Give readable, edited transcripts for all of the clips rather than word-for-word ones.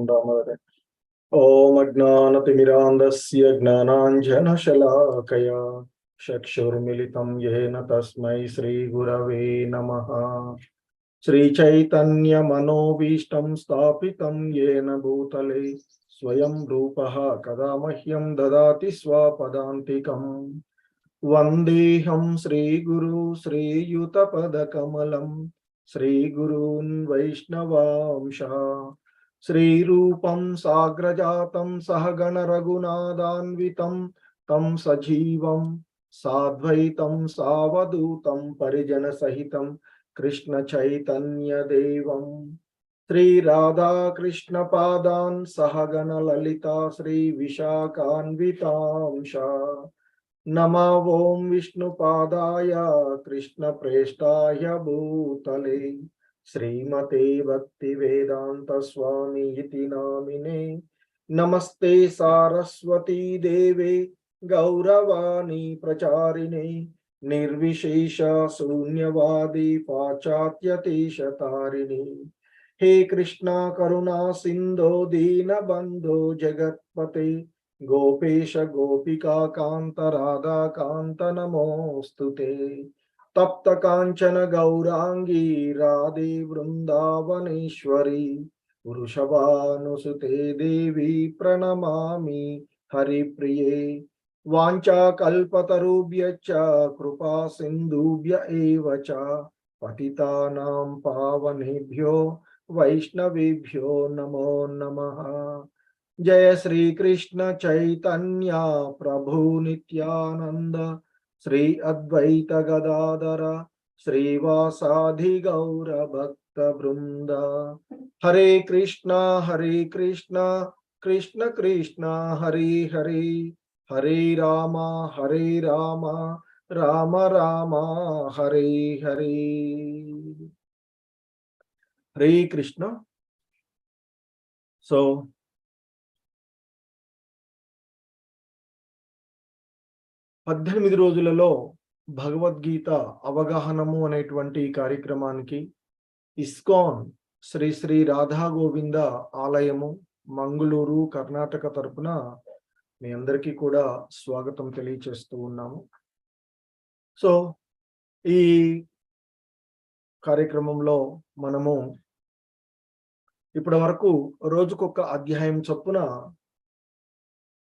राम राम हरे। ॐ अज्ञानतिमिरान्धस्य ज्ञानाञ्जनशलाकया चक्षुर्मिलितं येन तस्मै श्रीगुरवे नमः। श्रीचैतन्यमनोभीष्टं स्थापितं येन भूतले स्वयं रूपः कदा मह्यं ददाति स्वपदान्तिकम्। वन्देऽहं श्रीगुरु श्रीयुतपदकमलं श्रीगुरून् वैष्णवांशः। श्रीरूपं साग्रजातं सहगण रघुनाथान्वितं तं सजीवं साद्वैतं सावधूतं परिजनसहितं कृष्ण चैतन्य देवं श्रीराधाकृष्णपादान् सहगण ललिता श्रीविशाखान्वितांश। नमः ओं विष्णुपादाय कृष्णप्रेष्ठाय भूतले श्रीमते भक्तिवेदांत स्वामी इति नामिने। नमस्ते सारस्वती देवे गौरवाणी प्रचारिणे निर्विशेष शून्यवादी पाश्चात्यदेशतारिणे। हे कृष्णा करुणा सिंधो दीनबंधो जगत्पते गोपेश गोपिका कांत राधा कांत नमोस्तुते। तप्त कांचन गौरांगी राधे वृंदावनेश्वरी वृषभानुसुते देवी प्रणमामि हरिप्रिये। वाञ्छाकल्पतरुभ्यश्च कृपा सिन्धुभ्य एव च पतितानां पावनेभ्यो वैष्णवेभ्यो नमो नमः। जय श्री कृष्ण चैतन्य प्रभु नित्यानंद श्री अद्वैत गदाधर श्रीवासादि गौर भक्त वृंद। हरे कृष्णा कृष्ण कृष्ण हरे हरे हरे राम राम राम हरे हरे। हरे कृष्ण। సో 18 రోజులలో భగవద్గీత అవగాహనము అనేటువంటి ఈ కార్యక్రమానికి ఇస్కాన్ శ్రీ శ్రీ రాధా గోవింద ఆలయము మంగళూరు కర్ణాటక తరపున మీ అందరికీ కూడా స్వాగతం తెలియచేస్తూ ఉన్నాము. సో ఈ కార్యక్రమంలో మనము ఇప్పటి వరకు రోజుకొక అధ్యాయం చొప్పున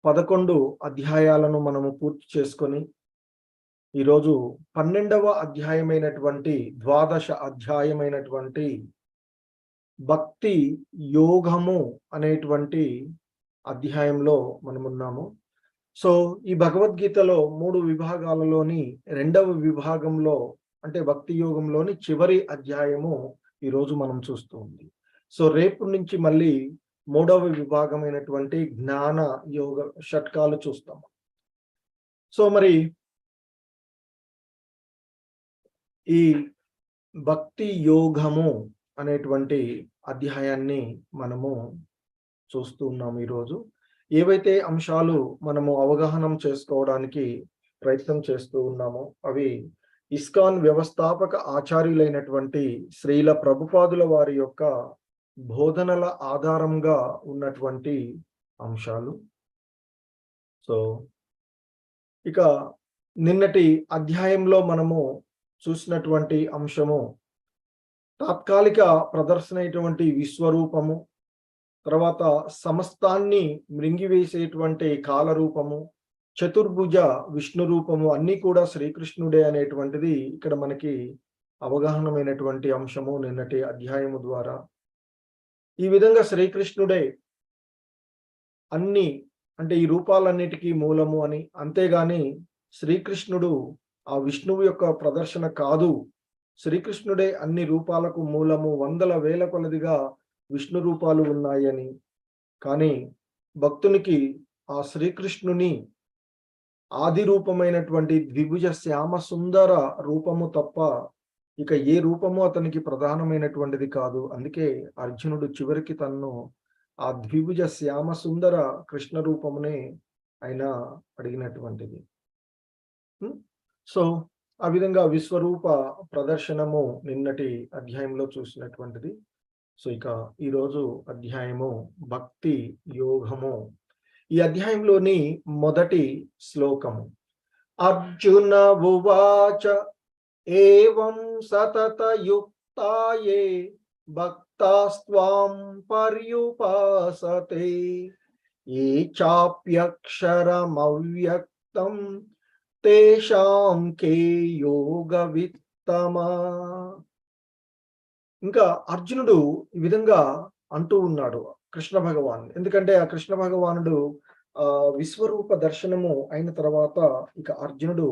11 అధ్యాయాలను మనము పూర్తి చేసుకొని ఈరోజు 12వ అధ్యాయమైనటువంటి ద్వాదశ అధ్యాయమైనటువంటి భక్తి యోగము అనేటువంటి అధ్యాయంలో మనమున్నాము. సో ఈ భగవద్గీతలో 3 విభాగాలలోని 2వ విభాగంలో అంటే భక్తి యోగంలోని చివరి అధ్యాయము ఈరోజు మనం చూస్తూ ఉంది. సో రేపు నుంచి మళ్ళీ 3వ విభాగమైనటువంటి జ్ఞాన యోగ షట్కాలు చూస్తాము. సో మరి ఈ భక్తి యోగము అనేటువంటి అధ్యాయాన్ని మనము చూస్తూ ఉన్నాము. ఈరోజు ఏవైతే అంశాలు మనము అవగాహన చేసుకోవడానికి ప్రయత్నం చేస్తూ ఉన్నామో అవి ఇస్కాన్ వ్యవస్థాపక ఆచార్యులైనటువంటి శ్రీల ప్రభుపాదుల వారి యొక్క బోధనల ఆధారంగా ఉన్నటువంటి అంశాలు. సో ఇక నిన్నటి అధ్యాయంలో మనము చూసినటువంటి అంశము తాత్కాలిక ప్రదర్శన అయినటువంటి విశ్వరూపము, తర్వాత సమస్తాన్ని మృంగివేసేటువంటి కాలరూపము, చతుర్భుజ విష్ణు రూపము అన్నీ కూడా శ్రీకృష్ణుడే అనేటువంటిది ఇక్కడ మనకి అవగాహనమైనటువంటి అంశము నిన్నటి అధ్యాయము ద్వారా. ఈ విధంగా శ్రీకృష్ణుడే అన్ని అంటే ఈ రూపాలన్నిటికీ మూలము అని, అంతేగాని శ్రీకృష్ణుడు ఆ విష్ణువు యొక్క ప్రదర్శన కాదు, శ్రీకృష్ణుడే అన్ని రూపాలకు మూలము, వందల వేల కొలదిగా విష్ణు రూపాలు ఉన్నాయని, కానీ భక్తునికి ఆ శ్రీకృష్ణుని ఆది రూపమైనటువంటి ద్విభుజ శ్యామ సుందర రూపము తప్ప ఇక ఏ రూపము అతనికి ప్రధానమైనటువంటిది కాదు. అందుకే అర్జునుడు చివరికి తన్ను ఆ ద్విభుజ శ్యామ సుందర కృష్ణ రూపమునే ఆయన అడిగినటువంటిది. సో ఆ విధంగా విశ్వరూప ప్రదర్శనము నిన్నటి అధ్యాయంలో చూసినటువంటిది. సో ఇక ఈరోజు అధ్యాయము భక్తి యోగము. ఈ అధ్యాయంలోని మొదటి శ్లోకము. అర్జున ఉవాచ ఏవం సతతయుక్తాయే భక్తాస్త్వాం పర్యుపాసతే ఏ చాప్యక్షరమవ్యక్తం తేషాం కే యోగవిత్తమా. ఇంకా అర్జునుడు ఈ విధంగా అంటూ ఉన్నాడు కృష్ణ భగవాన్. ఎందుకంటే ఆ కృష్ణ భగవానుడు విశ్వరూప దర్శనము అయిన తర్వాత ఇక అర్జునుడు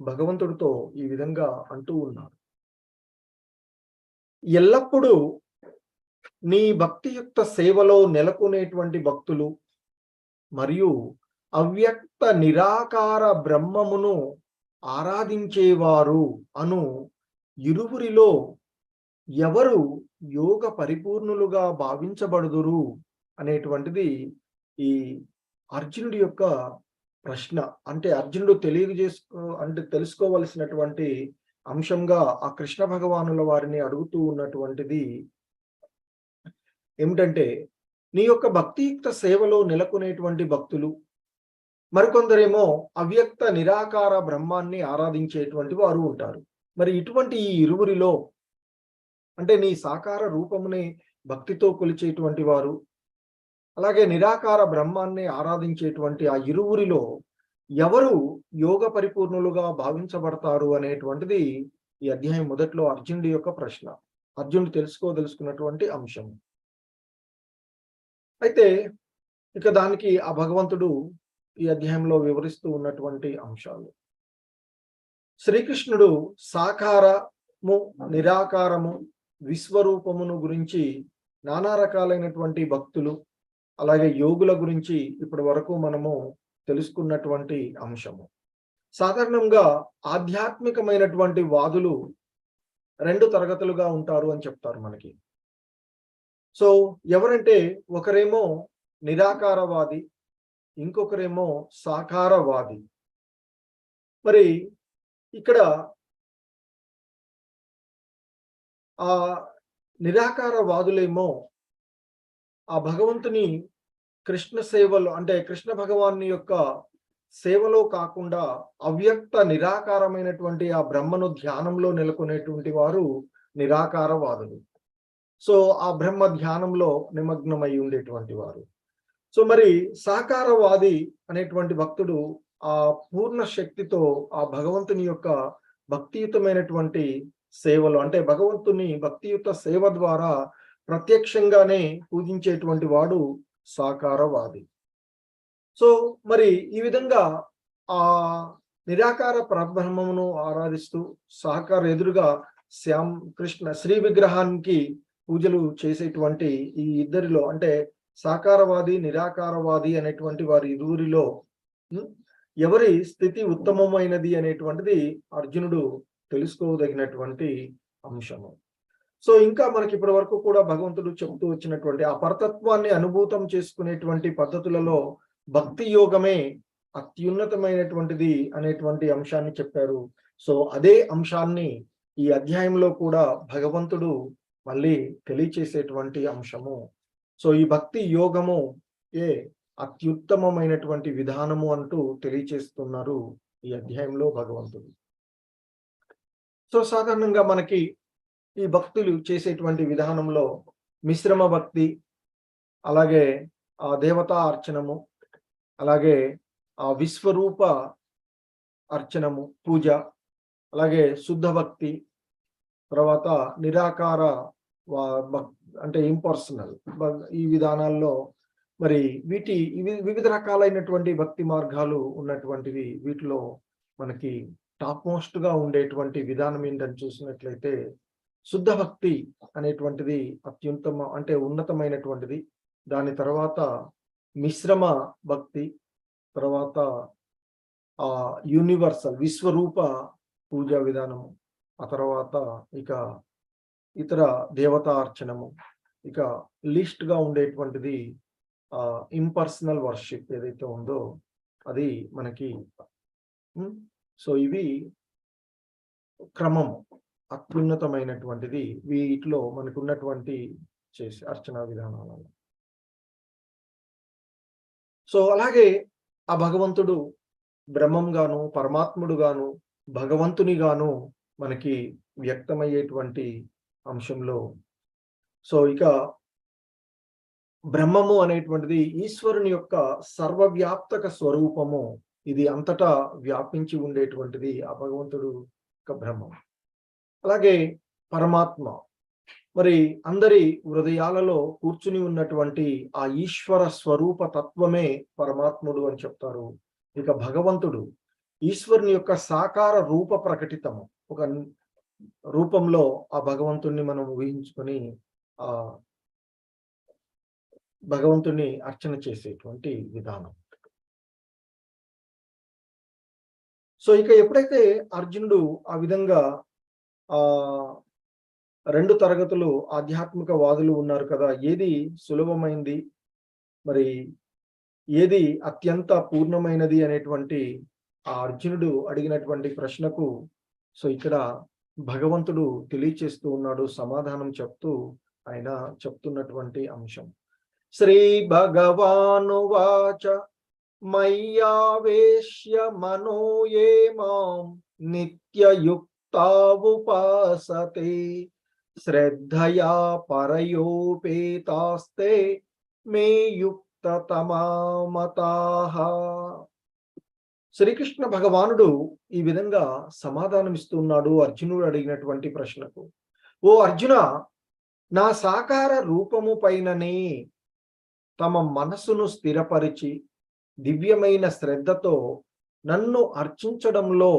భగవంతుడితో ఈ విధంగా అంటూ ఉన్నాడు. ఎల్లప్పుడూ నీ భక్తియుక్త సేవలో నెలకొనేటువంటి భక్తులు మరియు అవ్యక్త నిరాకార బ్రహ్మమును ఆరాధించేవారు అను ఇరువురిలో ఎవరు యోగ పరిపూర్ణులుగా భావించబడుదురు అనేటువంటిది ఈ అర్జునుడి యొక్క ప్రశ్న. అంటే అర్జునుడు తెలుసుకోవలసినటువంటి అంశంగా ఆ కృష్ణ భగవానుల వారిని అడుగుతూ ఉన్నటువంటిది ఏమిటంటే, నీ యొక్క భక్తియుక్త సేవలో నెలకొనేటువంటి భక్తులు, మరికొందరేమో అవ్యక్త నిరాకార బ్రహ్మాన్ని ఆరాధించేటువంటి వారు ఉంటారు. మరి ఇటువంటి ఈ ఇరువురిలో, అంటే నీ సాకార రూపముని భక్తితో కొలిచేటువంటి వారు, అలాగే నిరాకార బ్రహ్మాన్ని ఆరాధించేటువంటి ఆ ఇరువురిలో ఎవరు యోగ పరిపూర్ణులుగా భావించబడతారు అనేటువంటిది ఈ అధ్యాయం మొదట్లో అర్జునుడి యొక్క ప్రశ్న, అర్జునుడు తెలుసుకోదలుచుకున్నటువంటి అంశం. అయితే ఇక దానికి ఆ భగవంతుడు ఈ అధ్యాయంలో వివరిస్తూ ఉన్నటువంటి అంశాలు. శ్రీకృష్ణుడు సాకారము, నిరాకారము, విశ్వరూపమును గురించి నానా రకాలైనటువంటి భక్తులు అలాగే యోగుల గురించి ఇప్పటి వరకు మనము తెలుసుకున్నటువంటి అంశము. సాధారణంగా ఆధ్యాత్మికమైనటువంటి వాదులు 2 తరగతులుగా ఉంటారు అని చెప్తారు మనకి. సో ఎవరంటే, ఒకరేమో నిరాకారవాది, ఇంకొకరేమో సాకారవాది. మరి ఇక్కడ ఆ నిరాకారవాదులేమో ఆ భగవంతుని కృష్ణ సేవలో, అంటే కృష్ణ భగవాన్ని యొక్క సేవలో కాకుండా అవ్యక్త నిరాకారమైనటువంటి ఆ బ్రహ్మను ధ్యానంలో నెలకొనేటువంటి వారు నిరాకారవాదులు. సో ఆ బ్రహ్మ ధ్యానంలో నిమగ్నమై ఉండేటువంటి వారు. సో మరి సాకారవాది అనేటువంటి భక్తుడు ఆ పూర్ణ శక్తితో ఆ భగవంతుని యొక్క భక్తియుతమైనటువంటి సేవలు, అంటే భగవంతుని భక్తియుత సేవ ద్వారా ప్రత్యక్షంగానే పూజించేటువంటి వాడు సాకారవాది. సో మరి ఈ విధంగా ఆ నిరాకార పరబ్రహ్మమును ఆరాధిస్తూ సాకార ఎదురుగా కృష్ణ శ్రీ విగ్రహానికి పూజలు చేసేటువంటి ఈ ఇద్దరిలో, అంటే సాకారవాది నిరాకారవాది అనేటువంటి వారి ఇరువురిలో ఎవరి స్థితి ఉత్తమమైనది అనేటువంటిది అర్జునుడు తెలుసుకోదగినటువంటి అంశము. సో ఇంకా మనకి ఇప్పటి వరకు కూడా భగవంతుడు చెబుతూ వచ్చినటువంటి ఆ పరతత్వాన్ని అనుభూతం చేసుకునేటువంటి పద్ధతులలో భక్తి యోగమే అత్యున్నతమైనటువంటిది అనేటువంటి అంశాన్ని చెప్పారు. సో అదే అంశాన్ని ఈ అధ్యాయంలో కూడా భగవంతుడు మళ్ళీ తెలియచేసేటువంటి అంశము. సో ఈ భక్తి యోగము అత్యుత్తమమైనటువంటి విధానము అంటూ తెలియచేస్తున్నారు ఈ అధ్యాయంలో భగవంతుడు. సో సాధారణంగా మనకి ఈ భక్తులు చేసేటువంటి విధానంలో మిశ్రమ భక్తి, అలాగే ఆ దేవతా అర్చనము, అలాగే ఆ విశ్వరూప అర్చనము పూజ, అలాగే శుద్ధ భక్తి, తర్వాత నిరాకార అంటే ఇంపర్సనల్, ఈ విధానాల్లో మరి వివిధ రకాలైనటువంటి భక్తి మార్గాలు ఉన్నటువంటివి. వీటిలో మనకి టాప్ మోస్ట్ గా ఉండేటువంటి విధానం ఏంటని చూసినట్లయితే శుద్ధ భక్తి అనేటువంటిది అంటే ఉన్నతమైనటువంటిది. దాని తర్వాత మిశ్రమ భక్తి, తర్వాత ఆ యూనివర్సల్ విశ్వరూప పూజా విధానము, ఆ తర్వాత ఇక ఇతర దేవతా అర్చనము, ఇక లీస్ట్ గా ఉండేటువంటిది ఇంపర్సనల్ వర్షిప్ ఏదైతే ఉందో అది మనకి. సో ఇవి క్రమము అత్యున్నతమైనటువంటిది. వీటిలో మనకు ఉన్నటువంటి చేసి అర్చనా విధానాలలో. సో అలాగే ఆ భగవంతుడు బ్రహ్మంగాను, పరమాత్ముడుగాను, భగవంతునిగాను మనకి వ్యక్తమయ్యేటువంటి అంశంలో, సో ఇక బ్రహ్మము అనేటువంటిది ఈశ్వరుని యొక్క సర్వవ్యాప్తక స్వరూపము. ఇది అంతటా వ్యాపించి ఉండేటువంటిది ఆ భగవంతుడు యొక్క బ్రహ్మం. అలాగే పరమాత్మ మరి అందరి హృదయాలలో కూర్చుని ఉన్నటువంటి ఆ ఈశ్వర స్వరూప తత్వమే పరమాత్ముడు అని చెప్తారు. ఇక భగవంతుడు ఈశ్వరుని యొక్క సాకార రూప ప్రకటితము. ఒక రూపంలో ఆ భగవంతుణ్ణి మనం ఊహించుకొని ఆ భగవంతుని అర్చన చేసేటువంటి విధానం. సో ఇక ఎప్పుడైతే అర్జునుడు ఆ విధంగా ఆ 2 తరగతులు ఆధ్యాత్మిక వాదులు ఉన్నారు కదా, ఏది సులభమైంది, మరి ఏది అత్యంత పూర్ణమైనది అనేటువంటి ఆ అర్జునుడు అడిగినటువంటి ప్రశ్నకు సో ఇక్కడ భగవంతుడు తెలియచేస్తూ ఉన్నాడు, సమాధానం చెప్తూ ఆయన చెప్తున్నటువంటి అంశం. శ్రీ భగవానువాచ మయ్యావేశ్య మనో యే మాం నిత్యయుక్తావుపాసతే శ్రద్ధయా పరయోపేతాస్తే మే యుక్తతమా మతాః. శ్రీకృష్ణ భగవానుడు ఈ విధంగా సమాధానమిస్తున్నాడు అర్జునుడు అడిగినటువంటి ప్రశ్నకు. ఓ అర్జున, నా సాకార రూపము పైననే తమ మనసును స్థిరపరిచి దివ్యమైన శ్రద్ధతో నన్ను అర్చించడంలో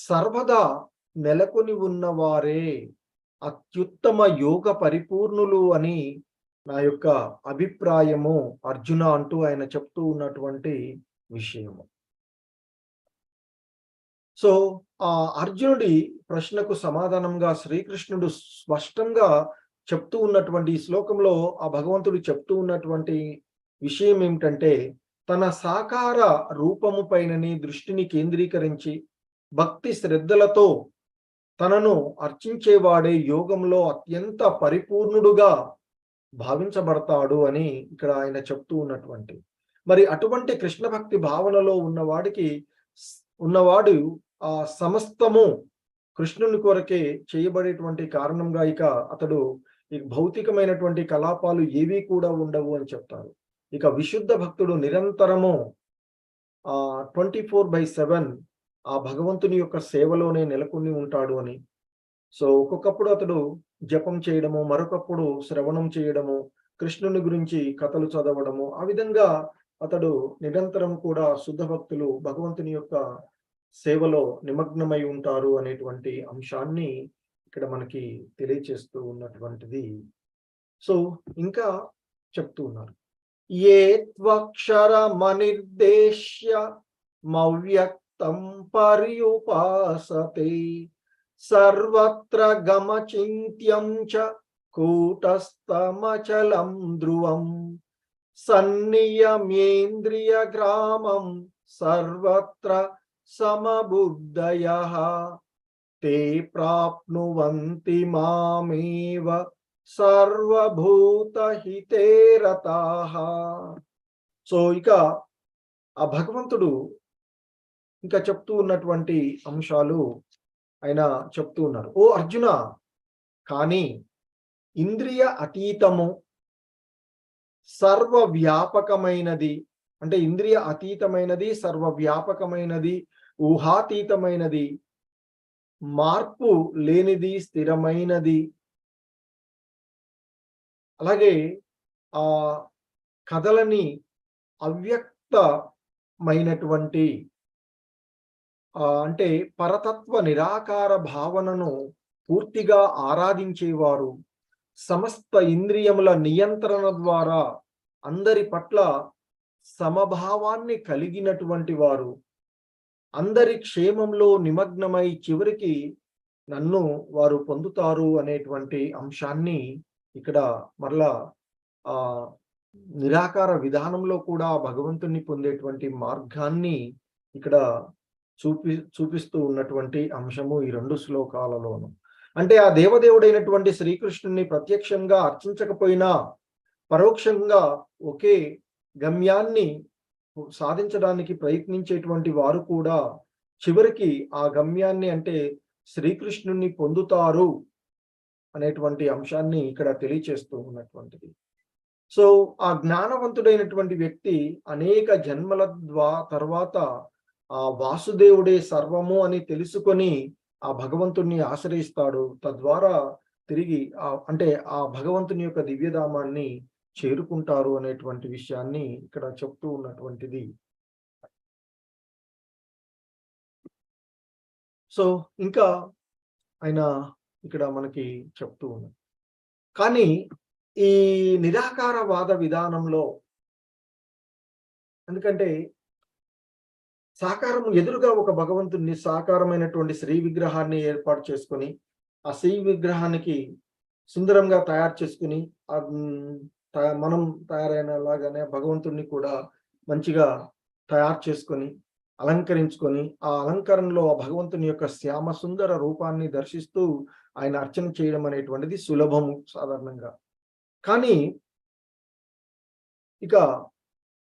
సర్వదా నెలకొని ఉన్నవారే అత్యుత్తమ యోగ పరిపూర్ణులు అని నా యొక్క అభిప్రాయము అర్జున అంటూ ఆయన చెప్తూ ఉన్నటువంటి విషయము. సో ఆ అర్జునుడి ప్రశ్నకు సమాధానంగా శ్రీకృష్ణుడు స్పష్టంగా చెప్తూ ఉన్నటువంటి ఈ శ్లోకంలో ఆ భగవంతుడు చెప్తూ ఉన్నటువంటి విషయం ఏమిటంటే, తన సాకార రూపము పైనని దృష్టిని కేంద్రీకరించి భక్తి శ్రద్ధలతో తనను అర్చించేవాడే యోగంలో అత్యంత పరిపూర్ణుడుగా భావించబడతాడు అని ఇక్కడ ఆయన చెప్తూ ఉన్నటువంటి, మరి అటువంటి కృష్ణ భక్తి భావనలో ఉన్నవాడు ఆ సమస్తము కృష్ణుని కొరకే చేయబడేటువంటి కారణంగా ఇక అతడు ఈ భౌతికమైనటువంటి కలాపాలు ఏవి కూడా ఉండవు అని చెప్తారు. ఇక విశుద్ధ భక్తుడు నిరంతరము 24/7 ఆ భగవంతుని యొక్క సేవలోనే నెలకొని ఉంటాడు అని. సో ఒక్కొక్కప్పుడు అతడు జపం చేయడము, మరొకప్పుడు శ్రవణం చేయడము, కృష్ణుని గురించి కథలు చదవడము, ఆ విధంగా అతడు నిరంతరం కూడా శుద్ధ భక్తులు భగవంతుని యొక్క సేవలో నిమగ్నమై ఉంటారు అనేటువంటి అంశాన్ని ఇక్కడ మనకి తెలియచేస్తూ ఉన్నటువంటిది. సో ఇంకా చెప్తూ ఉన్నారు, ఏ త్వక్షరమనిర్దేశ్య మవ్యక్తం పర్యుపాసతే సర్వత్ర గమచింత్యం చ కూటస్థమచలం ధ్రువం సన్నియమ్యేంద్రియ గ్రామం సర్వత్ర సమబుద్ధయః తే ప్రాప్నువంతి మామేవ సర్వభూతహితే రతాః. సో ఇక ఆ భగవంతుడు ఇంకా చెప్తూ ఉన్నటువంటి అంశాలు ఆయన చెప్తూ ఉన్నారు. ఓ అర్జున, కానీ ఇంద్రియ అతీతము సర్వవ్యాపకమైనది, అంటే ఇంద్రియ అతీతమైనది, సర్వవ్యాపకమైనది, ఊహాతీతమైనది, మార్పు లేనిది, స్థిరమైనది, అలాగే ఆ కథలని అవ్యక్తమైనటువంటి అంటే పరతత్వ నిరాకార భావనను పూర్తిగా ఆరాధించేవారు, సమస్త ఇంద్రియముల నియంత్రణ ద్వారా అందరి పట్ల సమభావాన్ని కలిగినటువంటి వారు, అందరి క్షేమంలో నిమగ్నమై చివరికి నన్ను వారు పొందుతారు అనేటువంటి అంశాన్ని ఇక్కడ మరలా ఆ నిరాకార విధానంలో కూడా భగవంతుని పొందేటువంటి మార్గాన్ని ఇక్కడ చూపిస్తూ ఉన్నటువంటి అంశము ఈ 2 శ్లోకాలలోను. అంటే ఆ దేవదేవుడైనటువంటి శ్రీకృష్ణుని ప్రత్యక్షంగా అర్చించకపోయినా పరోక్షంగా ఒకే గమ్యాన్ని సాధించడానికి ప్రయత్నించేటువంటి వారు కూడా చివరికి ఆ గమ్యాన్ని అంటే శ్రీకృష్ణుని పొందుతారు అనేటువంటి అంశాన్ని ఇక్కడ తెలియచేస్తూ ఉన్నటువంటిది. సో ఆ జ్ఞానవంతుడైనటువంటి వ్యక్తి అనేక జన్మల తర్వాత ఆ వాసుదేవుడే సర్వము అని తెలుసుకొని ఆ భగవంతుణ్ణి ఆశ్రయిస్తాడు. తద్వారా తిరిగి అంటే ఆ భగవంతుని యొక్క దివ్యధామాన్ని చేరుకుంటారు అనేటువంటి విషయాన్ని ఇక్కడ చెప్తూ ఉన్నటువంటిది. సో ఇంకా ఆయన ఇక్కడ మనకి చెప్తూ ఉన్నారు. కానీ ఈ నిరాకారవాద విధానంలో ఎందుకంటే సాకారం ఎదురుగా ఒక భగవంతుడిని సాకారమైనటువంటి శ్రీ విగ్రహాన్ని ఏర్పాటు చేసుకొని ఆ శ్రీ విగ్రహానికి సుందరంగా తయారు చేసుకుని మనం తయారైన లాగానే భగవంతుడిని కూడా మంచిగా తయారు చేసుకొని అలంకరించుకొని ఆ అలంకరణలో ఆ భగవంతుని యొక్క శ్యామ సుందర రూపాన్ని దర్శిస్తూ ఆయన అర్చన చేయడం అనేటువంటిది సులభము సాధారణంగా. కానీ ఇక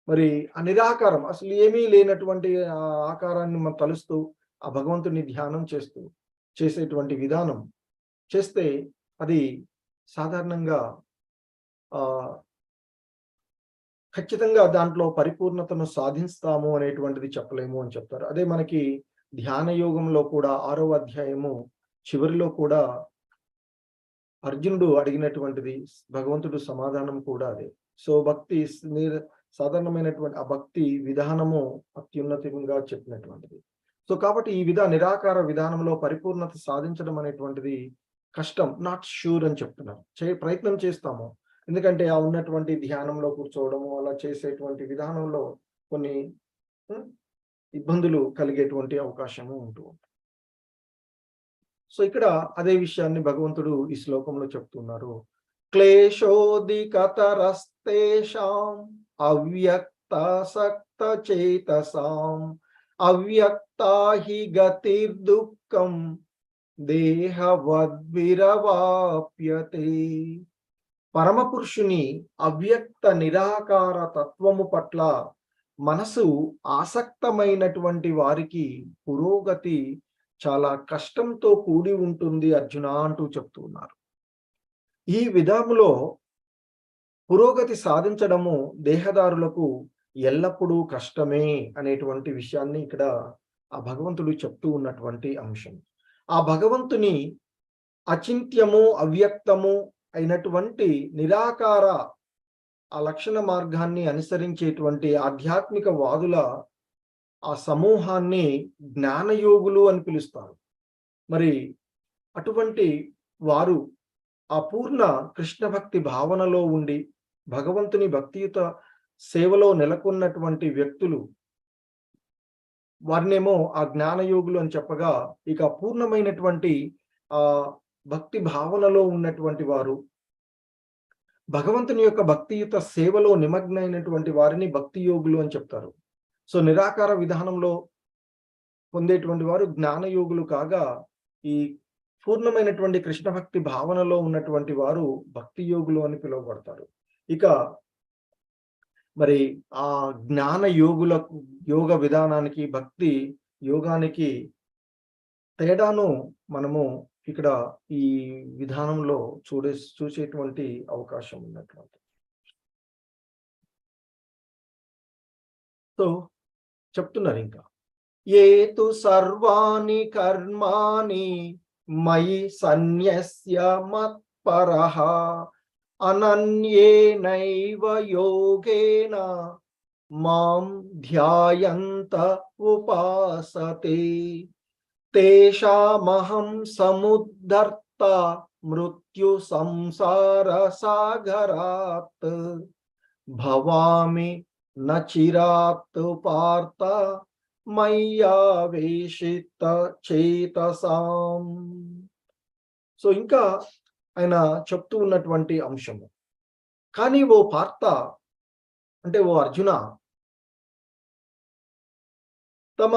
మరి ఆ నిరాకారం అసలు ఏమీ లేనటువంటి ఆ ఆకారాన్ని మనం తలుస్తూ ఆ భగవంతుని ధ్యానం చేస్తూ చేసేటువంటి విధానం చేస్తే అది సాధారణంగా ఖచ్చితంగా దాంట్లో పరిపూర్ణతను సాధిస్తాము అనేటువంటిది చెప్పలేము అని చెప్తారు. అదే మనకి ధ్యాన యోగంలో కూడా 6వ అధ్యాయము చివరిలో కూడా అర్జునుడు అడిగినటువంటిది భగవంతుడు సమాధానం కూడా అదే. సో భక్తి సాధారణమైనటువంటి ఆ భక్తి విధానము అత్యున్నతంగా చెప్పినటువంటిది. సో కాబట్టి ఈ నిరాకార విధానంలో పరిపూర్ణత సాధించడం అనేటువంటిది కష్టం, నాట్ షూర్ అని చెప్తున్నారు. ప్రయత్నం చేస్తాము, ఎందుకంటే ఆ ఉన్నటువంటి ధ్యానంలో కూర్చోవడము అలా చేసేటువంటి విధానంలో కొన్ని ఇబ్బందులు కలిగేటువంటి అవకాశము ఉంటూ ఉంటుంది. సో ఇక్కడ అదే విషయాన్ని భగవంతుడు ఈ శ్లోకంలో చెప్తున్నారు. క్లేశోదికతరస్తేషాం అవ్యక్తాసక్త చేతసాం అవ్యక్తా హి గతిర్దుఃఖం దేహవద్విరవాప్యతే. పరమపురుషుని అవ్యక్త నిరాకార తత్వము పట్ల మనసు ఆసక్తమైనటువంటి వారికి పురోగతి చాలా కష్టంతో కూడి ఉంటుంది అర్జున అంటూ చెప్తున్నారు. ఈ విధములో పురోగతి సాధించడము దేహదారులకు ఎల్లప్పుడూ కష్టమే అనేటువంటి విషయాన్ని ఇక్కడ ఆ భగవంతుడు చెప్తూ ఉన్నటువంటి అంశం. ఆ భగవంతుని అచింత్యము అవ్యక్తము అయినటువంటి నిరాకార ఆ లక్షణ మార్గాన్ని అనుసరించేటువంటి ఆధ్యాత్మిక వాదుల ఆ సమూహాన్ని జ్ఞానయోగులు అని పిలుస్తారు. మరి అటువంటి వారు ఆ పూర్ణ కృష్ణ భక్తి భావనలో ఉండి భగవంతుని భక్తియుత సేవలో నెలకొన్నటువంటి వ్యక్తులు వారినేమో ఆ జ్ఞానయోగులు అని చెప్పగా, ఇక పూర్ణమైనటువంటి ఆ భక్తి భావనలో ఉన్నటువంటి వారు భగవంతుని యొక్క భక్తియుత సేవలో నిమగ్నమైనటువంటి వారిని భక్తి యోగులు అని చెప్తారు. సో నిరాకార విధానంలో పొందేటువంటి వారు జ్ఞానయోగులు కాగా, ఈ పూర్ణమైనటువంటి కృష్ణ భక్తి భావనలో ఉన్నటువంటి వారు భక్తి యోగులు అని పిలువబడతారు. ఇక మరి ఆ జ్ఞాన యోగులకు యోగ విధానానికి భక్తి యోగానికి తేడాను మనము ఇక్కడ ఈ విధానంలో చూసేటువంటి అవకాశం ఉన్నటువంటి. సో చెప్తున్నారు ఇంకా, ఏతు సర్వాణి కర్మాణి మయి సన్యస్య మత్పరః అనన్యేనైవ యోగేన మాం ధ్యాయంత ఉపాసతే తేషామహం సముద్ధర్త మృత్యు సంసార సాగరాత్ భవామి నచిరాత్ పార్థ మయ్యావేశిత చేతసాం. సో ఇంకా ఆయన చెప్తూ ఉన్నటువంటి అంశము, కానీ ఓ పార్థ అంటే ఓ అర్జున, తమ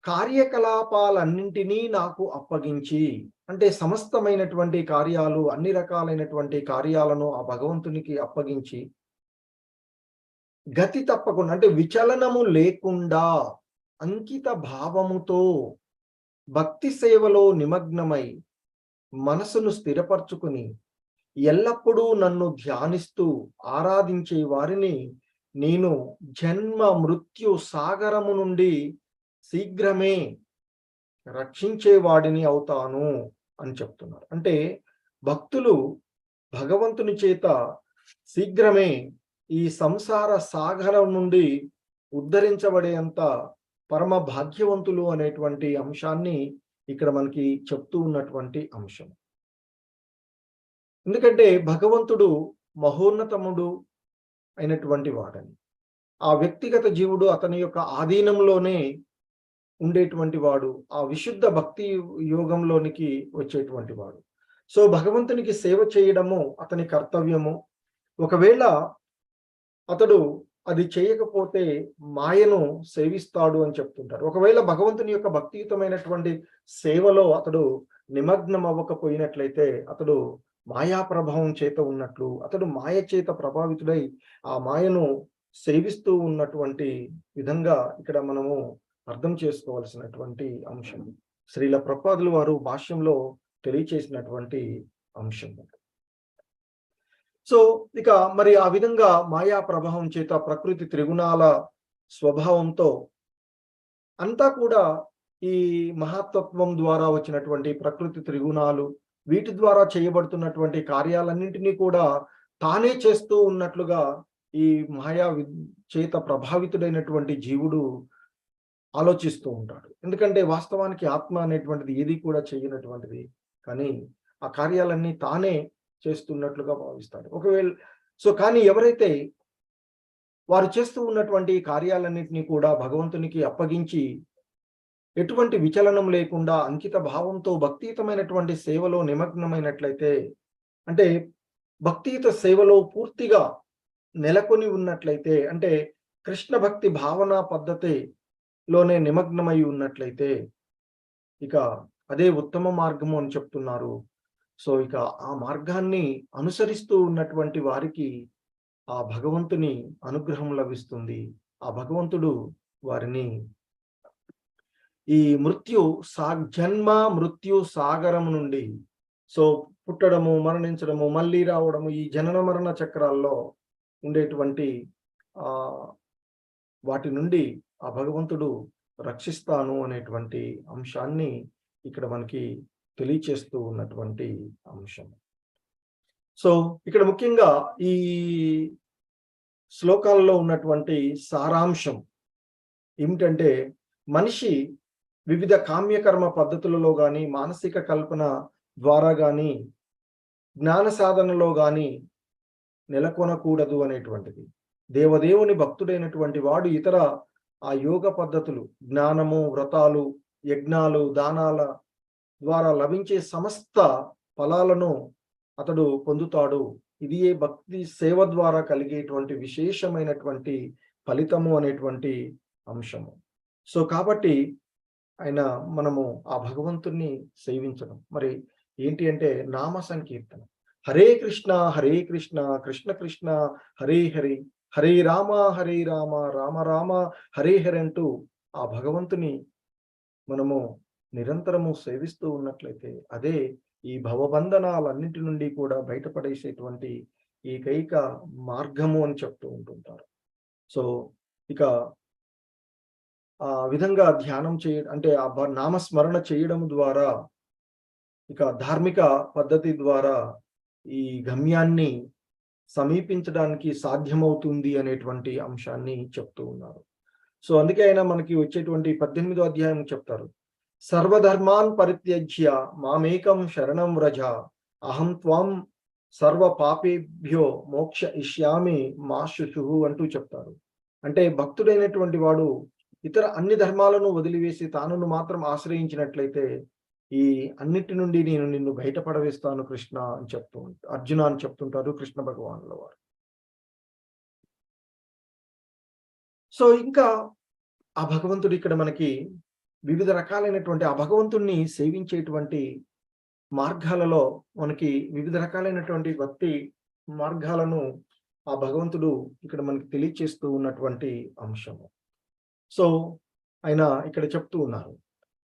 కార్యకలాపాలన్నింటినీ నాకు అప్పగించి అంటే సమస్తమైనటువంటి కార్యాలు, అన్ని రకాలైనటువంటి కార్యాలను ఆ భగవంతునికి అప్పగించి గతి తప్పకుండా అంటే విచలనము లేకుండా అంకిత భావముతో భక్తి సేవలో నిమగ్నమై మనసును స్థిరపరచుకుని ఎల్లప్పుడూ నన్ను ధ్యానిస్తూ ఆరాధించే వారిని నేను జన్మ మృత్యు సాగరము నుండి శీఘ్రమే రక్షించేవాడిని అవుతాను అని చెప్తున్నారు. అంటే భక్తులు భగవంతుని చేత శీఘ్రమే ఈ సంసార సాగరం నుండి ఉద్ధరించబడేంత పరమ భాగ్యవంతులు అనేటువంటి అంశాన్ని ఇక్కడ మనకి చెప్తూ ఉన్నటువంటి అంశం. ఎందుకంటే భగవంతుడు మహోన్నతముడు అయినటువంటి వాడని, ఆ వ్యక్తిగత జీవుడు అతని యొక్క ఆధీనంలోనే ఉండేటువంటి వాడు, ఆ విశుద్ధ భక్తి యోగంలోనికి వచ్చేటువంటి వాడు. సో భగవంతునికి సేవ చేయడము అతని కర్తవ్యము. ఒకవేళ అతడు అది చేయకపోతే మాయను సేవిస్తాడు అని చెప్తుంటారు. ఒకవేళ భగవంతుని యొక్క భక్తియుతమైనటువంటి సేవలో అతడు నిమగ్నం అవ్వకపోయినట్లయితే అతడు మాయా ప్రభావం చేత ఉన్నట్లు, అతడు మాయ చేత ప్రభావితుడై ఆ మాయను సేవిస్తూ ఉన్నటువంటి విధంగా ఇక్కడ మనము అర్థం చేసుకోవాల్సినటువంటి అంశం. శ్రీల ప్రభుపాదులు వారు భాష్యంలో తెలియచేసినటువంటి అంశం. సో ఇక మరి ఆ విధంగా మాయా ప్రభావం చేత ప్రకృతి త్రిగుణాల స్వభావంతో అంతా కూడా ఈ మహాతత్వం ద్వారా వచ్చినటువంటి ప్రకృతి త్రిగుణాలు, వీటి ద్వారా చేయబడుతున్నటువంటి కార్యాలన్నింటినీ కూడా తానే చేస్తూ ఉన్నట్లుగా ఈ మాయా చేత ప్రభావితుడైనటువంటి జీవుడు ఆలోచిస్తూ ఉంటాడు. ఎందుకంటే వాస్తవానికి ఆత్మ అనేటువంటిది ఏది కూడా చేయనటువంటిది, కానీ ఆ కార్యాలన్నీ తానే చేస్తున్నట్లుగా భావిస్తాడు. ఒకవేళ కానీ ఎవరైతే వారు చేస్తూ ఉన్నటువంటి కార్యాలన్నింటినీ కూడా భగవంతునికి అప్పగించి ఎటువంటి విచలనం లేకుండా అంకిత భావంతో భక్తియుతమైనటువంటి సేవలో నిమగ్నమైనట్లయితే, అంటే భక్తియుత సేవలో పూర్తిగా నెలకొని ఉన్నట్లయితే, అంటే కృష్ణ భక్తి భావన పద్ధతిలోనే నిమగ్నమై ఉన్నట్లయితే ఇక అదే ఉత్తమ మార్గము అని చెప్తున్నారు. సో ఇక ఆ మార్గాన్ని అనుసరిస్తూ ఉన్నటువంటి వారికి ఆ భగవంతుని అనుగ్రహం లభిస్తుంది. ఆ భగవంతుడు వారిని ఈ జన్మ మృత్యు సాగరం నుండి, సో పుట్టడము, మరణించడము, మళ్ళీ రావడము, ఈ జనన మరణ చక్రాల్లో ఉండేటువంటి వాటి నుండి ఆ భగవంతుడు రక్షిస్తాను అనేటువంటి అంశాన్ని ఇక్కడ మనకి తెలియచేస్తూ ఉన్నటువంటి అంశం. సో ఇక్కడ ముఖ్యంగా ఈ శ్లోకాలలో ఉన్నటువంటి సారాంశం ఏమిటంటే, మనిషి వివిధ కామ్యకర్మ పద్ధతులలో కానీ, మానసిక కల్పన ద్వారా కానీ, జ్ఞాన సాధనలో కానీ నెలకొనకూడదు అనేటువంటిది. దేవదేవుని భక్తుడైనటువంటి వాడు ఇతర ఆ యోగ పద్ధతులు, జ్ఞానము, వ్రతాలు, యజ్ఞాలు, దానాల ద్వారా లభించే సమస్త ఫలాలను అతడు పొందుతాడు. ఇది ఏ భక్తి సేవ ద్వారా కలిగేటువంటి విశేషమైనటువంటి ఫలితము అనేటువంటి అంశము. సో కాబట్టి మనము ఆ భగవంతుణ్ణి సేవించడం మరి ఏంటి అంటే నామ సంకీర్తన. హరే కృష్ణ కృష్ణ కృష్ణ హరే హరి, హరే రామ రామ రామ హరే హరి అంటూ ఆ భగవంతుని మనము నిరంతరము సేవిస్తూ ఉన్నట్లయితే అదే ఈ భవబంధనాలన్నింటి నుండి కూడా బయటపడేసేటువంటి ఏకైక మార్గము అని చెప్తూ ఉంటుంటారు. సో ఇక ఆ విధంగా ధ్యానం అంటే ఆ నామస్మరణ చేయడం ద్వారా ఇక ధార్మిక పద్ధతి ద్వారా ఈ గమ్యాన్ని సమీపించడానికి సాధ్యమవుతుంది అనేటువంటి అంశాన్ని చెప్తూ ఉన్నారు. సో అందుకే ఆయన మనకి వచ్చేటువంటి 18వ అధ్యాయం చెప్తారు, సర్వధర్మాన్ పరిత్యజ్య మామేకం శరణం వ్రజ అహం త్వం సర్వ పాపేభ్యో మోక్ష ఇష్యామి మా శుశుః అంటూ చెప్తారు. అంటే భక్తుడైనటువంటి వాడు ఇతర అన్ని ధర్మాలను వదిలివేసి తానును మాత్రం ఆశ్రయించినట్లయితే ఈ అన్నిటి నుండి నేను నిన్ను బయటపడవేస్తాను కృష్ణ అని అర్జున అని చెప్తుంటారు కృష్ణ భగవానుల వారు. సో ఇంకా ఆ భగవంతుడు ఇక్కడ మనకి వివిధ రకాలైనటువంటి ఆ భగవంతుణ్ణి సేవించేటువంటి మార్గాలలో మనకి వివిధ రకాలైనటువంటి భక్తి మార్గాలను ఆ భగవంతుడు ఇక్కడ మనకి తెలియచేస్తూ ఉన్నటువంటి అంశము. సో ఆయన ఇక్కడ చెప్తూ ఉన్నారు,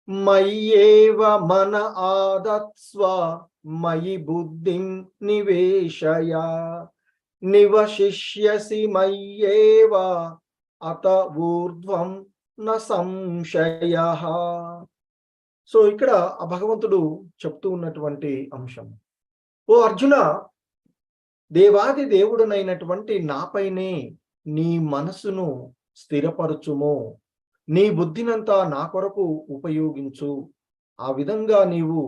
మయ్యేవ మన ఆదత్స్వ మయి బుద్ధిం నివేశయ నివశిష్యసి మయ్యేవ అత ఊర్ధ్వం న సంశయః. సో ఇక్కడ ఆ భగవంతుడు చెప్తూ ఉన్నటువంటి అంశం, ఓ అర్జున, దేవాది దేవుడునైనటువంటి నాపైనే నీ మనసును స్థిరపరచుము, నీ బుద్ధినంతా నా కొరకు ఉపయోగించు. ఆ విధంగా నీవు